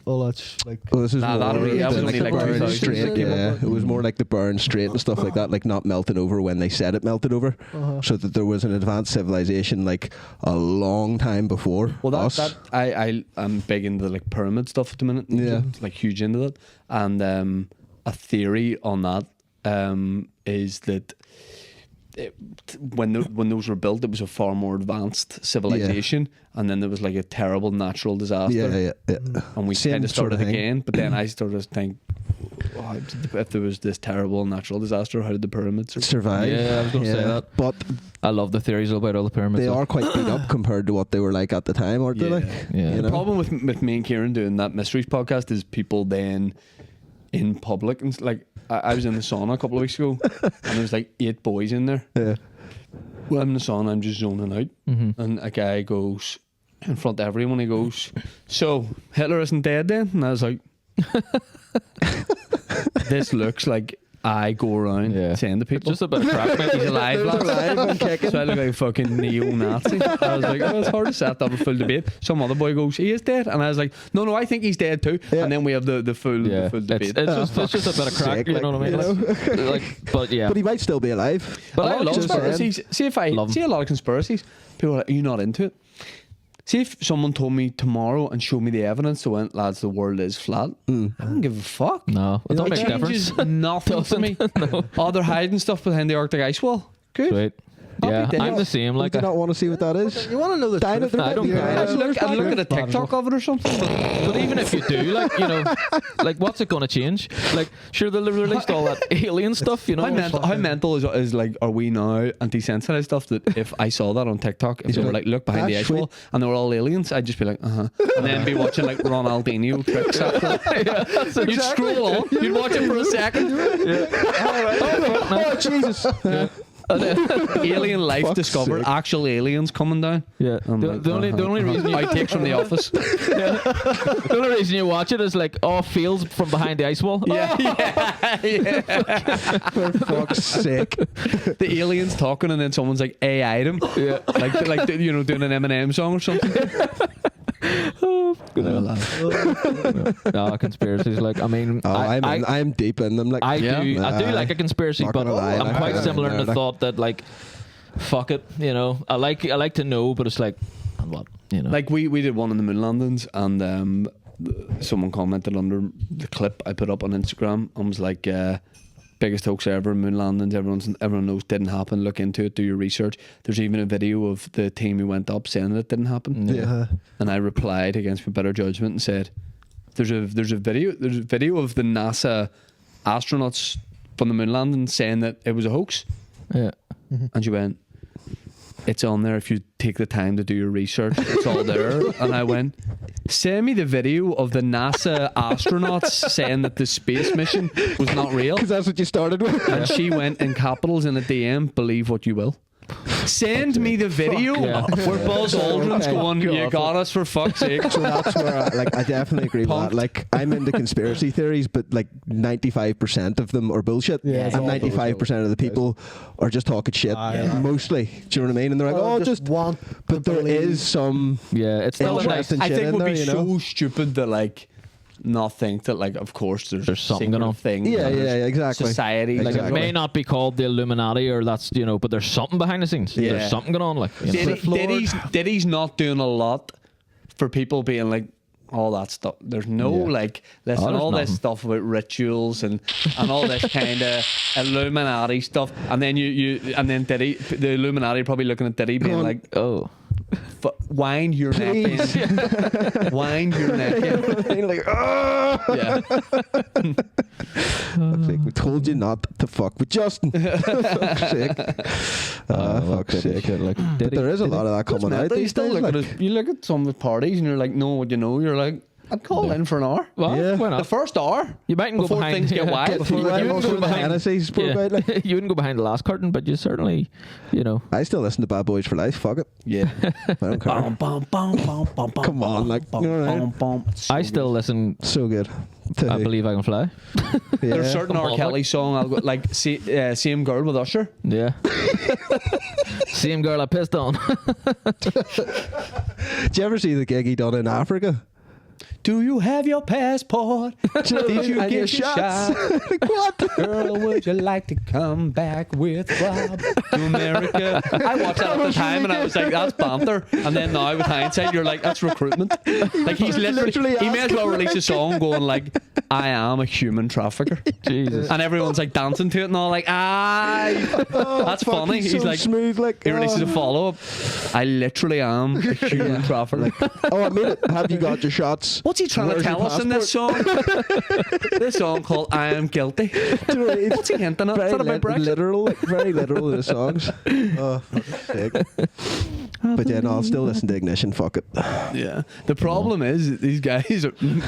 G: all that's like.
F: Well, this is
E: Nah,
F: more
E: that was
F: the,
E: only like
F: Burn
E: 2000.
F: Strait, yeah. It was more like the Burn Strait and stuff like that, like not melting over when they said it melted over, so that there was an advanced civilization like a long time before
E: Well,
F: us.
E: I'm big into like pyramid stuff at the minute.
F: Yeah.
E: Like huge into that. And a theory on that is that when those were built, it was a far more advanced civilization, and then there was like a terrible natural disaster.
F: yeah.
E: And we
F: Same
E: kind of
F: sort
E: started
F: of thing.
E: again. But then I started to think, oh, if there was this terrible natural disaster, how did the pyramids
F: Survive.
D: Yeah, I was gonna say that.
F: But
D: I love the theories about all the pyramids.
F: they
D: like.
F: are quite beat up compared to what they were like at the time, aren't they?
E: Yeah.
F: Like,
D: Yeah.
F: you
E: The
F: know?
E: problem with me and Kieran doing that mysteries podcast is people then in public and like I was in the sauna a couple of weeks ago and there was like 8 boys in there.
F: Yeah.
E: Well, I'm in the sauna, I'm just zoning out, and a guy goes in front of everyone. He goes, "So Hitler isn't dead then?" And I was like, "This looks like." I go around saying to people,
D: Just a bit of crack, mate.
E: he's alive, lads. So I look like a fucking neo-Nazi. I was like, oh, it's hard to set up a full debate. Some other boy goes, he is dead. And I was like, no, I think he's dead too.
F: Yeah.
E: And then we have the full debate.
D: It's just a bit of crack,
F: sake,
D: you know what I mean?
F: like,
D: Like, but yeah.
F: But he might still be alive.
D: But
E: a
D: I
E: lot of
D: love
E: conspiracies. See a lot of conspiracies. People are like, are you not into it? See, if someone told me tomorrow and showed me the evidence that went, lads, the world is flat, I don't give a fuck.
D: No, it don't make a
E: changes
D: difference.
E: nothing for me.
D: No.
E: Oh, they're hiding stuff behind the Arctic ice wall. Good.
D: Sweet. Yeah,
E: days.
D: I'm the same.
F: Like,
D: Like,
F: do you not want to see what that is?
G: You want to know the
F: Dine
G: truth?
F: at the
D: I don't
F: Red
D: care.
F: Deer.
E: I'd look at a TikTok of it or something.
D: but even if you do, like, you know, like, what's it going to change? Like, sure, they released all that alien stuff, you know.
E: How mental is like, are we now anti-sensitive stuff that if I saw that on TikTok, if they were like, look behind the ice wall and they were all aliens, I'd just be like, and then be watching like Ronaldinho tricks after. You'd scroll on, you'd watch it for a second.
F: Oh, Jesus.
E: Alien life
F: Fuck's
E: discovered,
F: sake.
E: actual aliens coming down.
D: Yeah.
E: I'm
D: The,
E: like,
D: the only reason you
E: outtakes from The Office.
D: the only reason you watch it is like, oh, feels from behind the ice wall.
E: Yeah, yeah.
F: For fuck's sake.
E: The aliens talking and then someone's like AI'd him.
D: Yeah.
E: Like you know, doing an Eminem song or something.
D: No, conspiracies. Like, I mean,
F: Oh, I'm deep in them. Like,
D: I
E: Yeah.
D: do like a conspiracy,
F: Not
D: but
F: gonna lie,
D: I'm
F: like,
D: quite
F: I'm
D: similar in
F: there,
D: the
F: like-
D: thought that, like, fuck it, you know. I like to know, but it's like, and what, you know.
E: Like we did one in the moon landings, and someone commented under the clip I put up on Instagram and was like, biggest hoax ever, moon landings. Everyone knows didn't happen. Look into it. Do your research. There's even a video of the team who went up saying that it didn't happen.
F: Yeah.
E: And I replied against my better judgment and said, "There's a video of the NASA astronauts from the moon landing saying that it was a hoax."
D: Yeah.
E: And she went, "It's on there if you take the time to do your research. It's all there." And I went, "Send me the video of the NASA astronauts saying that the space mission was not real."
F: Because that's what you started with.
E: And she went in capitals in a DM, "Believe what you will." Send me the video
D: yeah.
E: where Buzz Aldrin's
F: Okay.
E: going, "You got us for fuck's sake."
F: So that's where I definitely agree with that. Like, I'm into conspiracy theories, but like 95% of them are bullshit,
G: Yeah, it's
F: and
G: all
F: 95% of the people are just talking shit. Mostly, do you know what I mean? And they're like, "Oh, just
G: want."
F: But there is some
D: Yeah, it's still a nice.
F: interesting
E: I
F: shit
E: think
F: in
E: would
F: there,
E: be
F: you know?
E: so stupid to like not think that, like, of course there's
D: something going on.
E: thing.
F: Yeah,
E: there's
F: yeah, exactly.
E: Society,
D: Like,
F: Exactly.
D: it may not be called the Illuminati or that's, you know, but there's something behind the scenes.
E: Yeah.
D: There's something going on. Like, you know.
E: Diddy's not doing a lot for people being like, all that stuff. There's no like, listen,
D: there's
E: all this
D: nothing.
E: stuff about rituals and all this kind of Illuminati stuff, and then and then Diddy, the Illuminati, probably looking at Diddy being like,
D: Oh.
E: wind your neck in, wind your neck in.
F: like, "Ah!"
E: Yeah,
F: Fuck's sake, we told you not to fuck with Justin. Fuck's sake. Fuck's sake.
D: Like,
F: But there is a lot of that coming out
E: you
F: these
E: still
F: days.
E: look
F: Like,
E: at it, you look at some of the parties and you're like, know what you know. You're like, I'd call in for an hour.
D: Well,
F: Yeah.
D: why
E: The
D: not?
E: first hour.
D: You mightn't go
E: before
D: behind
E: things get wild.
F: before
D: you wouldn't
F: everyone's
D: go
F: from the
D: behind.
F: Hennessy's broke
D: Yeah.
F: out, like.
D: You wouldn't go behind the last curtain, but you certainly, you know.
F: I still listen to Bad Boys for Life. Fuck it.
E: Yeah.
F: I don't care. Come on, like, you know what I mean?
D: I still listen.
F: So good.
D: I Believe I Can Fly.
E: There's a certain
D: Come
E: R.
D: on,
E: Kelly
D: like-
E: song I'll go, like Same Girl with Usher.
D: Yeah. Same girl I pissed on.
F: Did you ever see the gig he done in Africa?
E: Do you have your passport? Did you
F: And
E: get
F: your
E: your
F: shots?
E: shot?
F: Like, what?
E: Girl, would you like to come back with Rob to America? I watched that at the time and I was like, that's banter. And then now with hindsight, you're like, that's recruitment. Like, he's literally he may as well release a song going like, I am a human trafficker.
D: Jesus.
E: And everyone's like dancing to it and all like, that's
F: Fuck,
E: funny.
F: he's
E: He's
F: so
E: like,
F: smooth, like,
E: he releases a follow up. I literally am a human trafficker.
F: Oh, I mean it. Have you got your shots?
E: What's he trying to
F: Where's your
E: tell us in this song? This song called "I Am Guilty." What's he hinting at? Is that about Brexit?
F: literal, like, very literal in the songs. Oh, for fuck's sake. But yeah, no, I'll still listen to Ignition. Fuck it.
E: Yeah. The problem is that these guys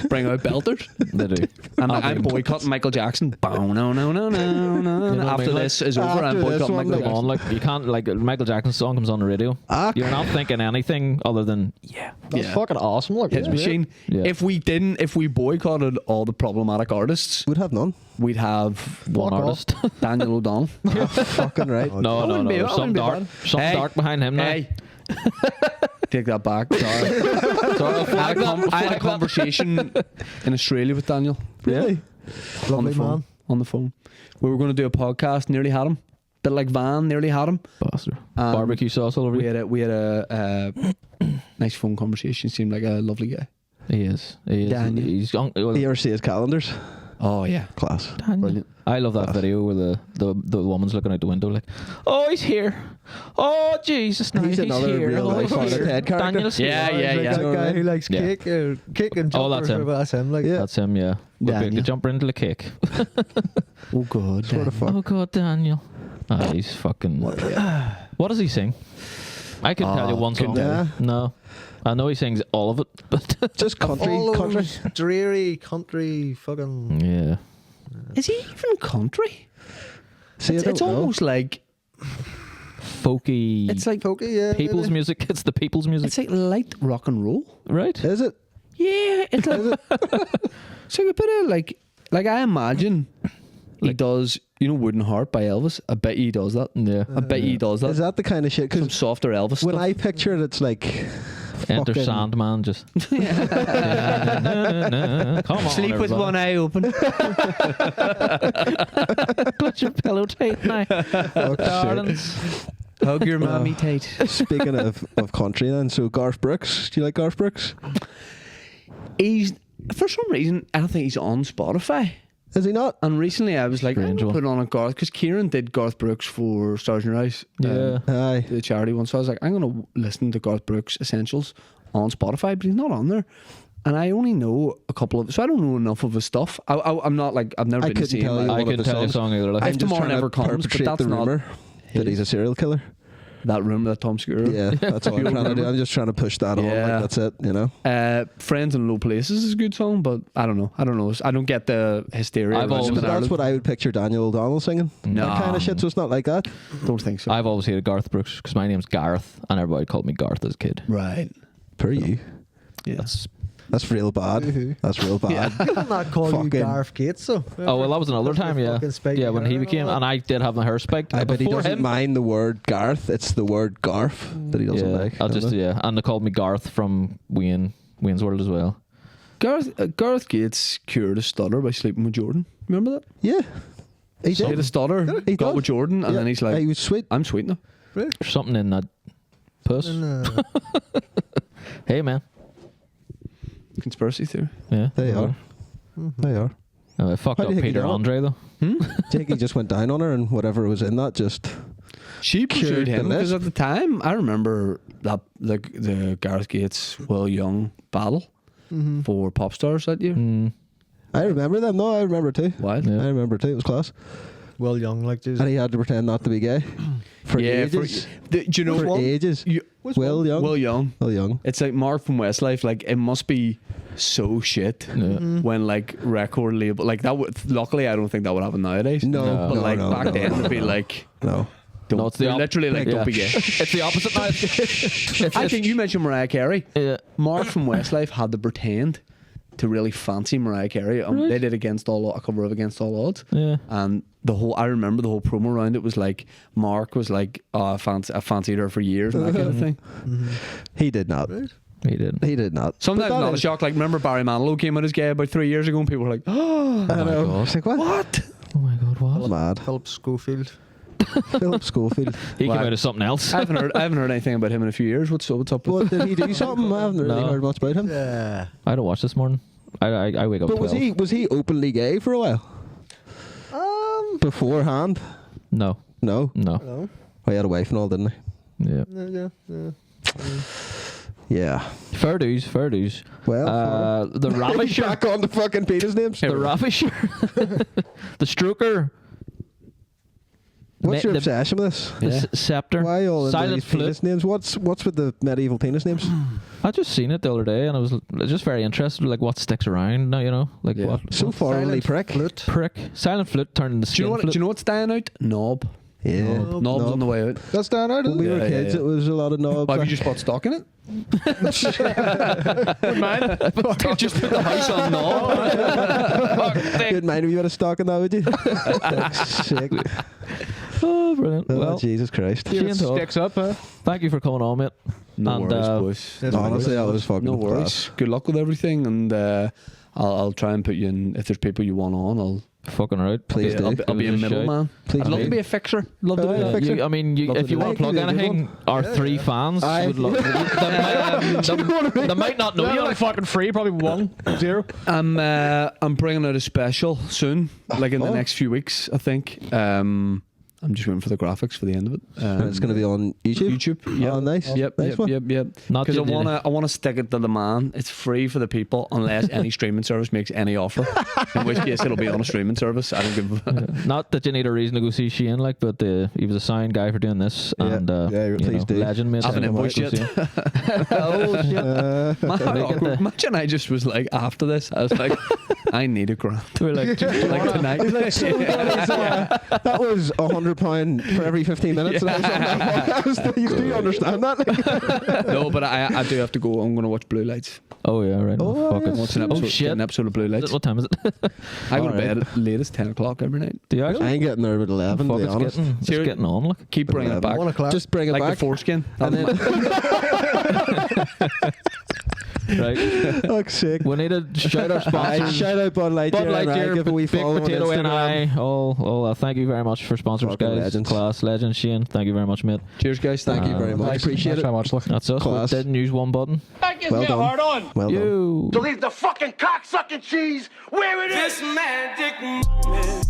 E: bring out belters.
D: They do.
E: And I'm boycotting Michael Jackson. Bow, no, no, no, no, no.
D: You know what I
E: After
D: mean? Like,
E: this is over, I'm
F: after this
E: boycotting
F: one,
E: Michael
D: Come on,
E: Jackson.
D: like, you can't, like, Michael Jackson's song comes on the radio.
F: Ah.
D: You're not thinking anything other than, yeah.
H: That's
E: Yeah.
H: fucking awesome. Look,
E: His machine.
D: Yeah.
E: If we boycotted all the problematic artists,
F: Would have none.
E: we'd have
D: One
H: off.
D: artist.
E: Daniel O'Donnell.
F: Fucking right.
D: No,
E: wouldn't be-
D: There's
E: that
D: something
E: wouldn't be
D: dark. Something dark behind him now.
E: Hey. Take that back. Sorry.
D: Sorry,
E: I had a conversation in Australia with Daniel.
F: Really?
E: On the
G: Lovely
E: phone.
G: man.
E: On the phone. We were going to do a podcast, nearly had him. that like van nearly had him.
D: Bastard. Barbecue sauce all over
E: We
D: you.
E: had a nice phone conversation. Seemed like a lovely guy.
D: He is.
E: Daniel.
D: He's young.
F: You ever see his calendars?
E: Oh yeah,
F: Class.
E: brilliant.
D: I love that video where the woman's looking out the window like, oh, he's here. Oh, Jesus, no,
F: He's another
D: here.
F: real
D: Oh,
F: life
D: he's
F: Haunted
D: here.
F: Head character.
D: Daniel's here.
E: Yeah, yeah,
G: Like
E: yeah.
G: that guy who likes
D: Yeah.
G: cake and
D: Oh, that's
G: jumper,
D: him.
G: That's him. Like,
F: Yeah.
D: That's him, yeah. We'll
E: Daniel.
D: be jumper into the cake.
E: Oh god,
F: Sort of fuck.
D: Oh, God, Daniel. He's fucking... What does he sing? I couldn't tell you one song.
F: Yeah.
D: No. I know he sings all of it, but...
F: Just country.
G: all
F: country.
G: those dreary country fucking.
D: yeah.
E: Is he even country?
F: See,
E: It's,
F: I don't
E: it's
F: know.
E: almost like
D: Folky...
E: it's like
G: Folky, yeah.
D: people's
G: really.
D: music. It's the people's music.
E: it's like light rock and roll.
D: Right?
F: Is it?
E: Yeah, it's like it's like a bit of like I imagine he does. You know, Wooden Heart by Elvis. I bet he does that.
D: Yeah.
E: I bet he does that.
F: Is that the kind of shit?
E: Some
F: Because
E: softer Elvis
F: when
E: stuff.
F: I picture it, it's like
D: Enter
F: fucking-
D: Sandman just... Come on,
E: Sleep with
D: everybody.
E: one eye open.
D: Got your pillow tight now.
F: Oh,
D: Darlings.
E: Hug your mommy tight.
F: Speaking of country, then, so Garth Brooks. Do you like Garth Brooks?
E: He's for some reason I don't think he's on Spotify.
F: Is he not?
E: And recently I was like, I'm
D: Strange
E: gonna
D: one.
E: put on a Garth because Kieran did Garth Brooks for Stars and Rise.
D: Yeah.
F: Aye.
E: The charity one. So I was like, I'm gonna listen to Garth Brooks Essentials on Spotify, but he's not on there. And I only know a couple of, so I don't know enough of his stuff. I'm not like I've never
F: I
E: been to
F: couldn't
E: see him.
F: tell you
E: like,
F: one
D: I
F: of
D: couldn't
F: his
D: tell you a
F: songs.
D: song either. Like,
E: If
F: I'm just
E: tomorrow
F: trying
E: never
F: to
E: comes, but
F: perpetrate
E: that's
F: the
E: not
F: rumor that he's a serial killer.
E: that room that Tom Segura.
F: Yeah, that's all I'm trying to do. I'm just trying to push that on.
E: Yeah.
F: Like, that's it, you know.
E: Friends in Low Places is a good song, but I don't know. I don't get the hysteria.
D: I've
E: around
D: always-
E: it in
F: But that's
E: Ireland.
F: what I would picture Daniel O'Donnell singing.
E: No.
F: That kind of shit. So it's not like that.
E: Don't think so.
D: I've always hated Garth Brooks because my name's Gareth and everybody called me Garth as a kid.
E: Right.
F: Per you.
E: Yeah.
F: That's real bad. That's real bad.
G: I'm not calling you
F: Fucking-
G: Gareth Gates, so.
D: Oh, well, that was another time, yeah.
G: Fucking spike
D: Yeah, when he
G: hair
D: became,
G: all
D: and I did have my hair spiked.
F: I bet he
D: Before
F: doesn't
D: him,
F: mind the word Garth. It's the word Garth that he doesn't
D: yeah,
F: like.
D: I'll just, yeah. And they called me Garth from Wayne's World as well.
E: Gareth Gates cured a stutter by sleeping with Jordan. Remember that?
F: Yeah. He
E: He had a
F: did.
E: stutter,
F: He
E: got
F: does.
E: with Jordan, and
F: Yeah.
E: then he's
F: He
E: like,
F: was sweet.
E: I'm sweet now.
D: There's something in that puss. Hey, man.
E: Conspiracy theory.
D: Yeah.
F: They are. They are.
D: I fucked
F: How do
D: up
F: you think he
D: Peter
F: got it?
D: Andre, though.
F: Jake, he just went down on her, and whatever was in that just.
E: She
F: Cured
E: pursued
F: the
E: him because
F: lisp.
E: at the time I remember that like the Gareth Gates Will Young battle for pop stars that year.
F: I remember them. No, I remember too.
E: Wild.
D: Yeah.
F: I remember too. It was class.
G: Well young, like Jesus.
F: And he had to pretend not to be gay for
E: Yeah,
F: ages.
E: do you know
F: For
E: what?
F: ages.
E: You-
F: Will Young.
E: Will Young.
F: Will Young.
E: It's like Mark from Westlife. Like it must be so shit when like record label like that. Luckily, I don't think that would happen nowadays.
F: No,
E: but
F: no,
E: like
F: no,
E: back
F: no,
E: then,
F: no,
E: it'd be
F: no.
E: like.
F: No.
E: Don't,
D: No, it's the
E: literally like
D: yeah.
E: don't be gay.
D: It's the opposite now.
E: I think you mentioned Mariah Carey.
D: Yeah.
E: Mark from Westlife had to pretend to really fancy Mariah Carey. They did a cover of Against All Odds.
D: Yeah.
E: And I remember the whole promo around it was like Mark was like, I fancied her for years and that kind of thing.
F: He did not.
D: He did.
F: He did not.
E: Sometimes
F: But that
E: not a
F: is-
E: shock. Like remember Barry Manilow came out as gay about 3 years ago and people were like, oh,
F: I know.
D: God.
F: It's like, what?
D: Oh my God, what?
F: Mad.
G: Philip Schofield.
F: Philip Schofield.
D: He
E: Wow.
D: came out as something else.
E: I haven't heard anything about him in a few years. What's up with
F: What, did he do something? I haven't really
D: No.
F: heard much about him.
G: Yeah.
D: I don't watch this morning. I wake up
F: But
D: 12.
F: was he openly gay for a while? Beforehand?
D: No.
F: No.
D: No.
G: No.
F: He had a wife and all, didn't
D: Yeah.
G: Yeah.
F: he? Yeah.
D: Fair dues, fair dues.
F: Well,
D: the Ravisher.
F: back on the fucking penis names.
D: The Ravisher. The Stroker.
F: What's your
D: the-
F: obsession with this?
D: The Scepter.
F: Why all into
D: Silent
F: these penis
D: Flute.
F: names? What's with the medieval penis names?
D: I just seen it the other day and I was just very interested. Like what sticks around now, you know? Like
E: Yeah.
D: what?
F: So formerly prick.
G: Flute.
D: Prick. Silent Flute turned into
E: Do
D: skin
E: you
D: flute.
E: know what's dying out? Knob.
F: Yeah.
E: Knob's on the way out.
H: That's down out,
F: When we
H: isn't
F: were
H: it?
F: kids,
E: yeah.
F: it was a lot of knobs.
E: Have you just bought stock in it? Just put the house on knob.
F: Good mind if you had a stock in that, would you? Fuck's sake.
D: Oh, brilliant.
F: Oh,
D: Well,
F: Jesus Christ.
D: Shane Todd,
H: Sticks up, huh?
D: thank you for coming on, mate.
E: No
D: And,
E: worries, boys.
F: Honestly, that was fucking
E: No worries.
F: class.
E: Good luck with everything, and I'll try and put you in. If there's people you want on,
D: Fucking right.
F: Please do.
E: I'll be a
D: Give us a
E: middleman.
F: Please
E: I'd love
F: do.
E: to be a fixer. Love to do that.
F: fixer.
D: I mean,
E: Love
D: if
E: to
D: you
E: do
D: want to
F: that.
D: plug
F: That could be a good
D: anything, our 3 fans
F: Aye.
D: would love. They might not know
C: You're
D: you.
C: like fucking free, probably 1-0.
E: I'm bringing out a special soon, like in the next few weeks, I think. I'm just waiting for the graphics for the end of it.
F: And it's going to be on YouTube.
E: YouTube. Yep.
F: Oh, nice.
E: Yep.
F: Nice one.
E: Yep.
D: Not
E: Because
D: that
E: I wanna stick it to the man. It's free for the people unless any streaming service makes any offer. In which case it'll be on a streaming service. I don't give.
D: Not that you need a reason to go see Shane, like, but he was a signed guy for doing this,
F: Yeah.
D: and
F: Yeah,
D: you
F: please
D: know,
F: do.
D: legend, mate.
E: I haven't
D: Go
E: invoiced
D: see
E: yet.
D: him.
E: Oh shit!
D: Make it the-
E: Imagine I just was like after this. I was like, I need a grand.
D: We're like,
E: Like tonight.
F: That was £100 for every 15 minutes. That was on that podcast. Do you understand that?
E: No, but I do have to go. I'm going to watch Blue Lights.
D: oh yeah, right.
F: Oh,
D: Fuck
F: yeah.
D: it.
E: Watch an episode,
D: Oh shit.
E: an episode of Blue Lights.
D: What time is it?
E: I go to
F: Alright.
E: bed at latest 10 o'clock every night.
D: Do you
F: I
D: actually?
F: ain't getting there at 11, to
D: Fuck,
F: be honest.
D: it's
E: Cheers.
D: getting on. Like,
E: Keep bringing it back.
G: 1 o'clock.
F: Just bring it
E: Like
F: back.
E: the foreskin.
F: And then,
D: right.
F: fuck's sake.
D: We need to shout our sponsors.
F: Shout out Bud Light.
D: Bud Lightyear,
F: give a wee
D: Big
F: follow on
D: Potato
F: Instagram.
D: NI. All. Thank you very much for sponsors,
F: Fucking
D: guys.
F: legends.
D: Class legend Shane. Thank you very much, mate.
E: Cheers, guys.
F: Thank you very much.
C: Nice.
F: Appreciate
C: Thanks
F: it.
C: very much. Look.
D: That's us.
F: Class.
D: We didn't use one button.
F: Well done. Well done.
D: You.
I: To leave the fucking cocksucking cheese where it is. This magic moment.